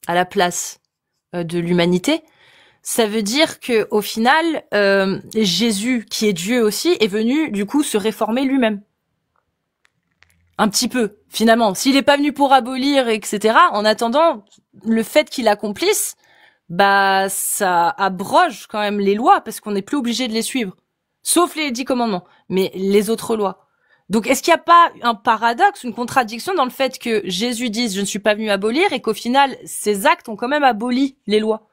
à la place de l'humanité, ça veut dire que au final, Jésus, qui est Dieu aussi, est venu du coup se réformer lui-même. Un petit peu, finalement. S'il n'est pas venu pour abolir, etc., en attendant, le fait qu'il accomplisse, bah ça abroge quand même les lois, parce qu'on n'est plus obligé de les suivre. Sauf les 10 commandements, mais les autres lois. Donc est-ce qu'il n'y a pas un paradoxe, une contradiction dans le fait que Jésus dise « je ne suis pas venu abolir » et qu'au final, ses actes ont quand même aboli les lois?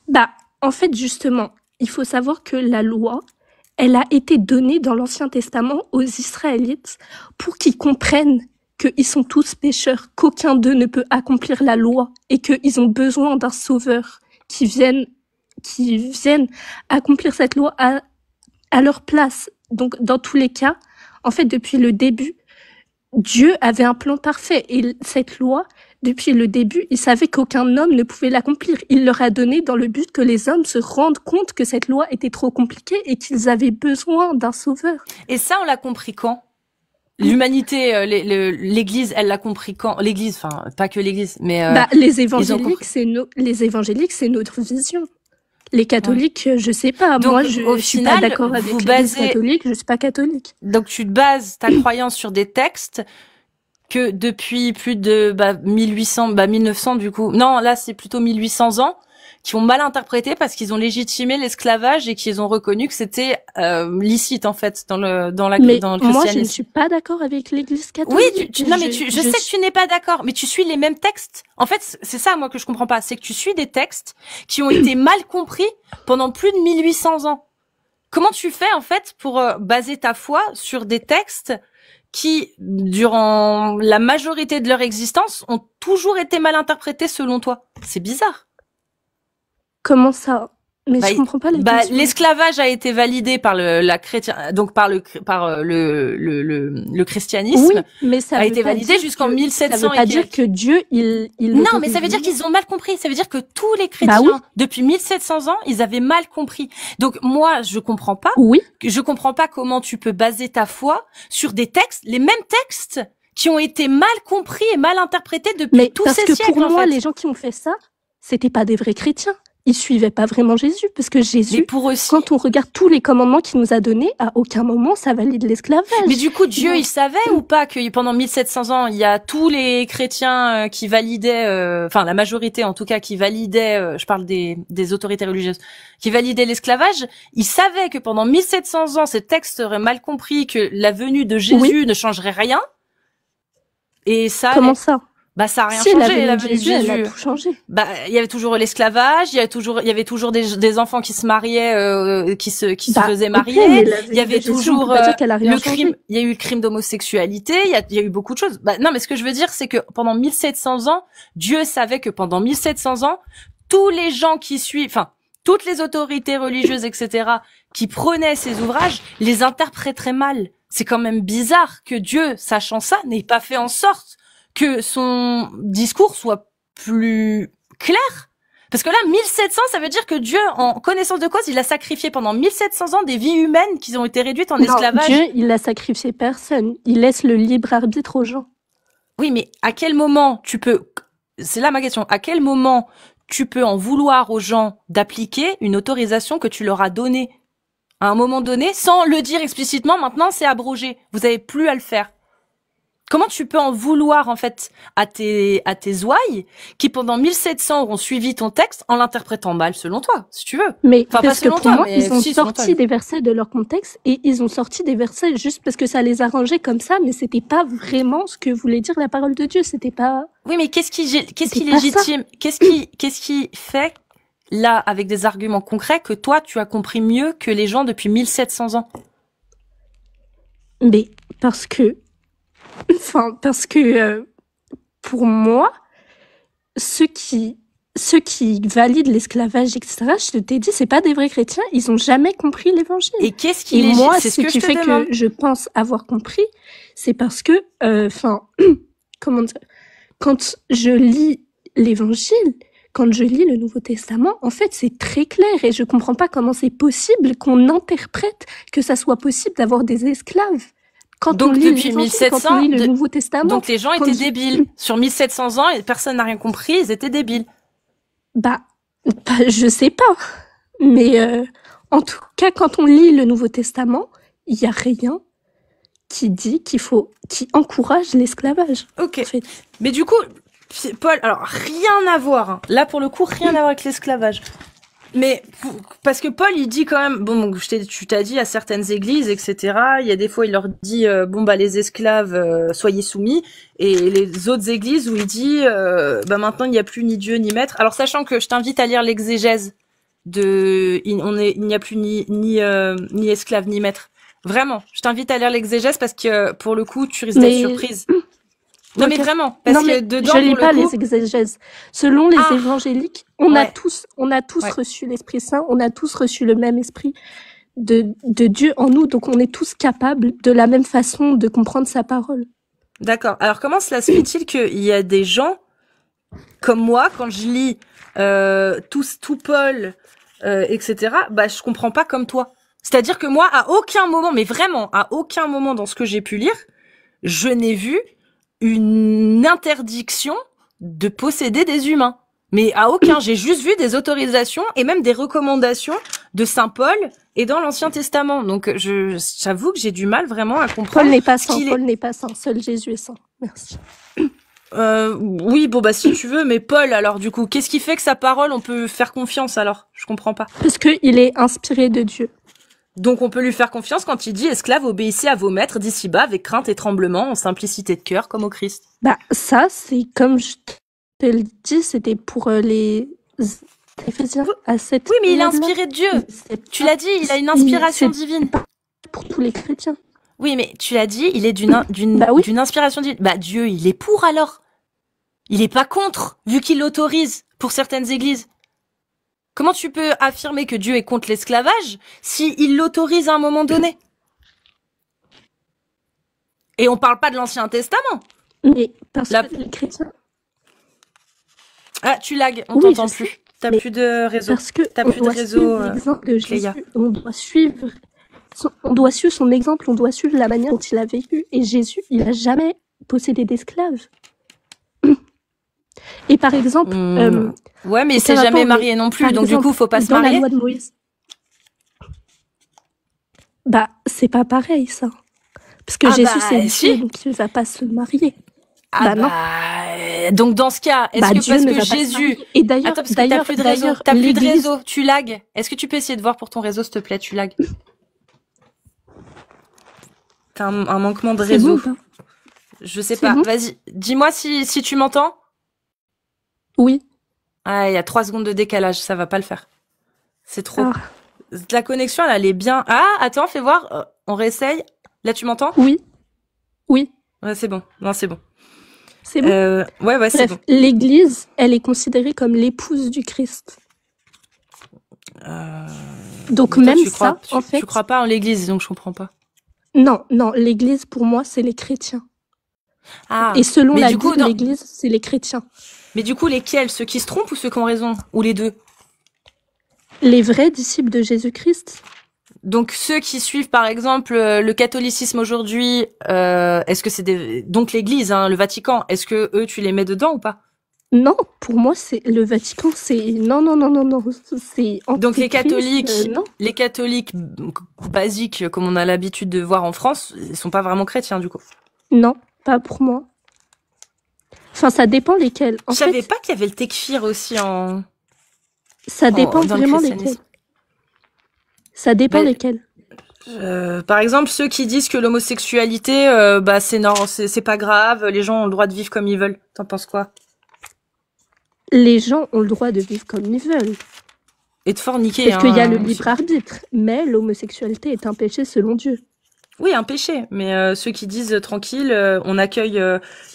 Bah, en fait, justement, il faut savoir que la loi, elle a été donnée dans l'Ancien Testament aux Israélites pour qu'ils comprennent qu'ils sont tous pécheurs, qu'aucun d'eux ne peut accomplir la loi et qu'ils ont besoin d'un sauveur qui vienne accomplir cette loi à leur place. Donc, dans tous les cas, en fait, depuis le début, Dieu avait un plan parfait et cette loi, depuis le début, il savait qu'aucun homme ne pouvait l'accomplir. Il leur a donné dans le but que les hommes se rendent compte que cette loi était trop compliquée et qu'ils avaient besoin d'un sauveur. Et ça, on l'a compris quand? L'humanité, l'Église, elle l'a compris quand? L'Église, enfin, pas que l'Église, mais les évangéliques, c'est notre vision. Les catholiques, je sais pas. Donc, moi, je suis pas d'accord avec l'Église catholique. Je suis pas catholique. Donc, tu te bases ta croyance sur des textes que depuis plus de 1900 du coup. Non, là, c'est plutôt 1800 ans qui ont mal interprété parce qu'ils ont légitimé l'esclavage et qu'ils ont reconnu que c'était licite en fait dans le christianisme. Moi, je ne suis pas d'accord avec l'Église catholique. Oui, je sais que tu n'es pas d'accord, mais tu suis les mêmes textes. En fait, c'est ça moi que je comprends pas, c'est que tu suis des textes qui ont été mal compris pendant plus de 1800 ans. Comment tu fais en fait pour baser ta foi sur des textes qui, durant la majorité de leur existence, ont toujours été mal interprétés selon toi? C'est bizarre. Comment ça? Mais je comprends pas la question. L'esclavage a été validé par le christianisme. Oui, mais ça a été validé jusqu'en 1700. Ça veut pas dire que Dieu, il non, mais ça veut dire qu'ils ont mal compris. Ça veut dire que tous les chrétiens, depuis 1700 ans, ils avaient mal compris. Donc, moi, je comprends pas. Oui. Je comprends pas comment tu peux baser ta foi sur des textes, les mêmes textes qui ont été mal compris et mal interprétés depuis tous ces siècles. Parce que pour moi, les gens qui ont fait ça, c'était pas des vrais chrétiens. Ils suivaient pas vraiment Jésus, parce que Jésus, quand on regarde tous les commandements qu'il nous a donnés, à aucun moment ça valide l'esclavage. Mais du coup, Dieu, il savait ou pas que pendant 1700 ans, il y a tous les chrétiens qui validaient, enfin la majorité en tout cas, qui validaient, je parle des autorités religieuses, qui validaient l'esclavage. Il savait que pendant 1700 ans, ces textes seraient mal compris, que la venue de Jésus ne changerait rien. Et ça. Comment ça? Ça a rien changé, la venue de Jésus. Elle a tout changé. Il y avait toujours l'esclavage, il y avait toujours des enfants qui se mariaient, qui se faisaient marier. Il y avait toujours le crime, il y a eu le crime d'homosexualité, il y a eu beaucoup de choses. Non, mais ce que je veux dire, c'est que pendant 1700 ans, Dieu savait que pendant 1700 ans, tous les gens qui suivent, enfin, toutes les autorités religieuses, etc., qui prenaient ces ouvrages, les interpréteraient mal. C'est quand même bizarre que Dieu, sachant ça, n'ait pas fait en sorte que son discours soit plus clair. Parce que là, 1700, ça veut dire que Dieu, en connaissance de cause, il a sacrifié pendant 1700 ans des vies humaines qui ont été réduites en esclavage. Dieu, il a sacrifié personne. Il laisse le libre arbitre aux gens. Oui, mais à quel moment tu peux... C'est là ma question. À quel moment tu peux en vouloir aux gens d'appliquer une autorisation que tu leur as donnée à un moment donné, sans le dire explicitement, maintenant c'est abrogé. Vous avez plus à le faire. Comment tu peux en vouloir, en fait, à tes ouailles, qui pendant 1700 auront suivi ton texte en l'interprétant mal, selon toi, si tu veux. Mais parce que pour moi, ils ont sorti des versets de leur contexte et ils ont sorti des versets juste parce que ça les arrangeait comme ça, mais c'était pas vraiment ce que voulait dire la parole de Dieu, c'était pas... Oui, mais qu'est-ce qui légitime, qu'est-ce qui fait, là, avec des arguments concrets, que toi, tu as compris mieux que les gens depuis 1700 ans? Mais parce que pour moi, ceux qui valident l'esclavage, etc., je t'ai dit, c'est pas des vrais chrétiens, ils ont jamais compris l'évangile. Et qu'est-ce qui Et moi, ce qui fait que je pense avoir compris, c'est parce que, comment dire, quand je lis l'évangile, quand je lis le Nouveau Testament, en fait, c'est très clair et je comprends pas comment c'est possible qu'on interprète que ça soit possible d'avoir des esclaves. Donc depuis 1700, quand on lit le Nouveau Testament, donc les gens étaient débiles. Sur 1700 ans, et personne n'a rien compris, ils étaient débiles. Je sais pas. Mais en tout cas, quand on lit le Nouveau Testament, il y a rien qui dit qui encourage l'esclavage. Ok. En fait. Mais du coup, Paul, alors rien à voir. Hein. Là, pour le coup, rien à voir avec l'esclavage. Mais parce que Paul, il dit quand même, tu t'as dit à certaines églises, etc. Il y a des fois, il leur dit, les esclaves, soyez soumis, et les autres églises où il dit, maintenant il n'y a plus ni Dieu ni maître. Alors sachant que je t'invite à lire l'exégèse il n'y a plus ni esclave ni maître. Vraiment, je t'invite à lire l'exégèse parce que pour le coup, tu risques d'être Mais surprise. Non mais ok. vraiment, parce Non, que mais dedans, je lis pour pas le coup, les exégèses. Selon les ah, évangéliques, on a ouais, tous ouais, reçu l'Esprit Saint, on a tous reçu le même esprit de Dieu en nous, donc on est tous capables de la même façon de comprendre sa parole. d'accord. Alors comment cela se fait-il qu'il y a des gens comme moi, quand je lis tout Paul, etc., bah je comprends pas comme toi. C'est-à-dire que moi, à aucun moment, mais vraiment, à aucun moment dans ce que j'ai pu lire, je n'ai vu une interdiction de posséder des humains. Mais à aucun, j'ai juste vu des autorisations et même des recommandations de Saint Paul et dans l'Ancien Testament. Donc j'avoue que j'ai du mal vraiment à Paul comprendre n'est pas ce saint, qu'il Paul est. n'est pas saint, seul Jésus est saint. Merci. Oui, bon bah si tu veux, mais Paul, alors du coup, qu'est-ce qui fait que sa parole, on peut faire confiance alors? Je comprends pas. Parce qu'il est inspiré de Dieu. Donc on peut lui faire confiance quand il dit esclaves, obéissez à vos maîtres d'ici-bas avec crainte et tremblement, en simplicité de cœur, comme au Christ. Bah, ça, c'est comme je te le dis, c'était pour les Éphésiens Oui, à cette oui, mais il est période-là. inspiré de Dieu. C'est Tu pas, l'as dit, il a une inspiration c'est divine. pas pour tous les chrétiens. Oui, mais tu l'as dit, il est Bah oui. d'une inspiration divine. Bah Dieu, il est pour alors. Il est pas contre, vu qu'il l'autorise pour certaines églises. Comment tu peux affirmer que Dieu est contre l'esclavage si il l'autorise à un moment donné? Et on parle pas de l'Ancien Testament. Mais parce La... que les chrétiens. Ah, tu lags, on Oui, t'entend je sais. plus. T'as Mais plus de réseau. parce que T'as on plus de doit réseau, suivre l'exemple de Cléa. Jésus. On doit suivre son exemple, on doit suivre la manière dont il a vécu. Et Jésus, il a jamais possédé d'esclaves. Et par exemple, Ouais, mais il aucun s'est jamais rapport, mais marié non plus, par donc du exemple, coup, faut pas se dans la marier. loi de Moïse, bah c'est pas pareil ça. Parce que Ah Jésus c'est bah Dieu, si. donc il va pas se marier. Ah Bah non. donc dans ce cas, est-ce Bah que Dieu parce ne que va pas se Jésus... marier. Et d'ailleurs, Attends, parce que t'as plus de réseau. T'as plus de l'Église, réseau. Tu lags. Est-ce que tu peux essayer de voir pour ton réseau, s'il te plaît? Tu lags. T'as un manquement de c'est bon réseau. ou pas? Je sais C'est pas. bon? Vas-y, dis-moi si tu m'entends. Oui. Ah, il y a 3 secondes de décalage, ça va pas le faire. C'est trop. Ah, La connexion, elle est bien. Ah, attends, fais voir. On réessaye. Là, tu m'entends? oui. Oui. Ouais, c'est bon. Non, c'est bon. C'est bon. Ouais, c'est Bref, bon. l'Église, elle est considérée comme l'épouse du Christ. Donc Toi, même tu ça, crois, en fait, tu crois pas en l'église, donc je comprends pas. non, l'Église pour moi c'est les chrétiens. Ah, Et selon mais la du coup, Bible, l'Église c'est les chrétiens. mais du coup, lesquels? Ceux qui se trompent ou ceux qui ont raison? Ou les deux? Les vrais disciples de Jésus-Christ. Donc ceux qui suivent par exemple le catholicisme aujourd'hui, est-ce que c'est donc l'Église, hein, le Vatican, est-ce que eux tu les mets dedans ou pas? Non, pour moi, c'est le Vatican, c'est non, c'est Donc les antichrist, catholiques, non. les catholiques basiques comme on a l'habitude de voir en France, ils sont pas vraiment chrétiens du coup. Non, pas pour moi. Enfin, ça dépend lesquels. En Je savais fait, pas qu'il y avait le tekfir aussi en ça dépend dans le vraiment christianisme. lesquels. Ça dépend Ben, lesquels. par exemple, ceux qui disent que l'homosexualité, bah c'est pas grave, les gens ont le droit de vivre comme ils veulent. T'en penses quoi? Les gens ont le droit de vivre comme ils veulent. Et de forniquer, Parce qu'il y a le hein. libre arbitre. Mais l'homosexualité est un péché selon Dieu. Oui, un péché. Mais ceux qui disent tranquille, on accueille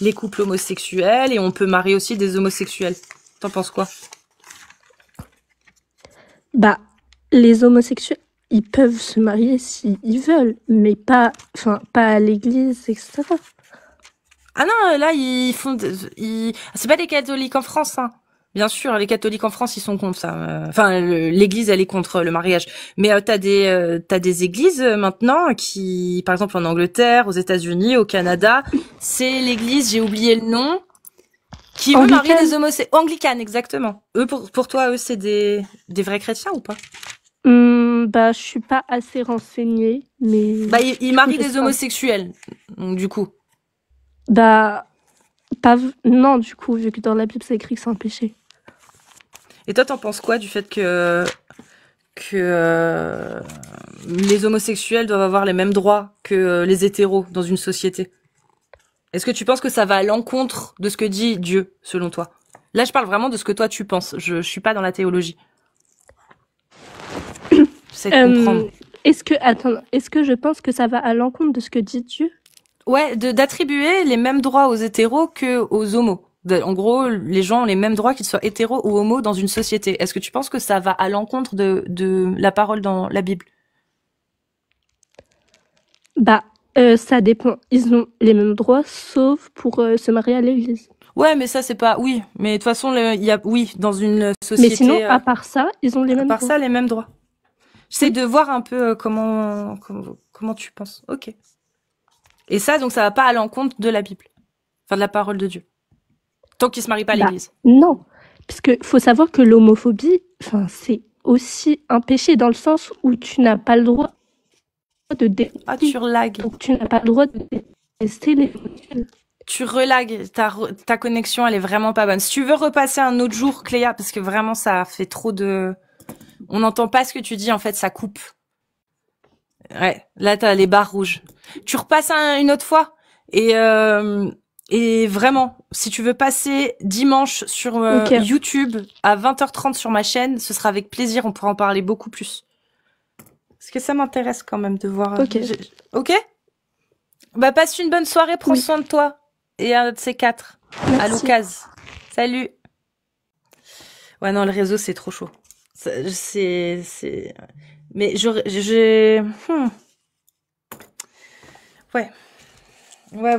les couples homosexuels et on peut marier aussi des homosexuels. T'en penses quoi? Bah, les homosexuels, ils peuvent se marier s'ils veulent, mais pas à l'église, etc. Ah non, là ils font, c'est pas les catholiques en France, hein. Bien sûr, les catholiques en France, ils sont contre ça. Enfin, l'Église, elle est contre le mariage. Mais t'as des églises maintenant qui, par exemple, en Angleterre, aux États-Unis, au Canada, c'est l'Église, j'ai oublié le nom, qui veut marier Anglicane. des homosexuels. Anglicanes, exactement. Eux, pour toi, eux, c'est des vrais chrétiens ou pas? Bah, je suis pas assez renseignée, mais Bah, ils marient des j'espère. homosexuels. Donc, du coup. Bah, non, du coup, vu que dans la Bible, c'est écrit que c'est un péché. Et toi, t'en penses quoi du fait que les homosexuels doivent avoir les mêmes droits que les hétéros dans une société? Est-ce que tu penses que ça va à l'encontre de ce que dit Dieu, selon toi? Là, je parle vraiment de ce que toi tu penses. Je suis pas dans la théologie. J'essaie de comprendre. Est-ce que je pense que ça va à l'encontre de ce que dit Dieu? Ouais, d'attribuer les mêmes droits aux hétéros que aux homos. En gros, les gens ont les mêmes droits qu'ils soient hétéros ou homos dans une société. Est-ce que tu penses que ça va à l'encontre de la parole dans la Bible? Bah, ça dépend. Ils ont les mêmes droits, sauf pour se marier à l'église. Ouais, mais ça c'est pas. Oui, mais de toute façon, il y a oui dans une Mais société. sinon, à part ça, ils ont les à mêmes part droits. ça, les mêmes droits. J'essaie de voir un peu comment tu penses. Ok. Et ça, donc, ça va pas à l'encontre de la Bible, enfin de la parole de Dieu. Tant qu'ils se marient pas à Bah, l'église. non, parce que faut savoir que l'homophobie, enfin, c'est aussi un péché dans le sens où tu n'as pas le droit de Ah, tu relagues. donc tu n'as pas le droit de détester les homosexuels. Tu relagues. Ta connexion, elle est vraiment pas bonne. Si tu veux repasser un autre jour, Cléa, parce que vraiment, ça fait trop de... On n'entend pas ce que tu dis, en fait, ça coupe. Ouais, là, t'as les barres rouges. Tu repasses une autre fois. Et vraiment, si tu veux passer dimanche sur Ok. YouTube à 20h30 sur ma chaîne, ce sera avec plaisir, on pourra en parler beaucoup plus. Parce que ça m'intéresse quand même de voir... Ok. Ok. Bah, passe une bonne soirée, prends Oui. soin de toi. Et un de ces quatre. À Merci. l'occasion. Salut. Ouais, non, le réseau, c'est trop chaud. Mais Ouais. Ouais.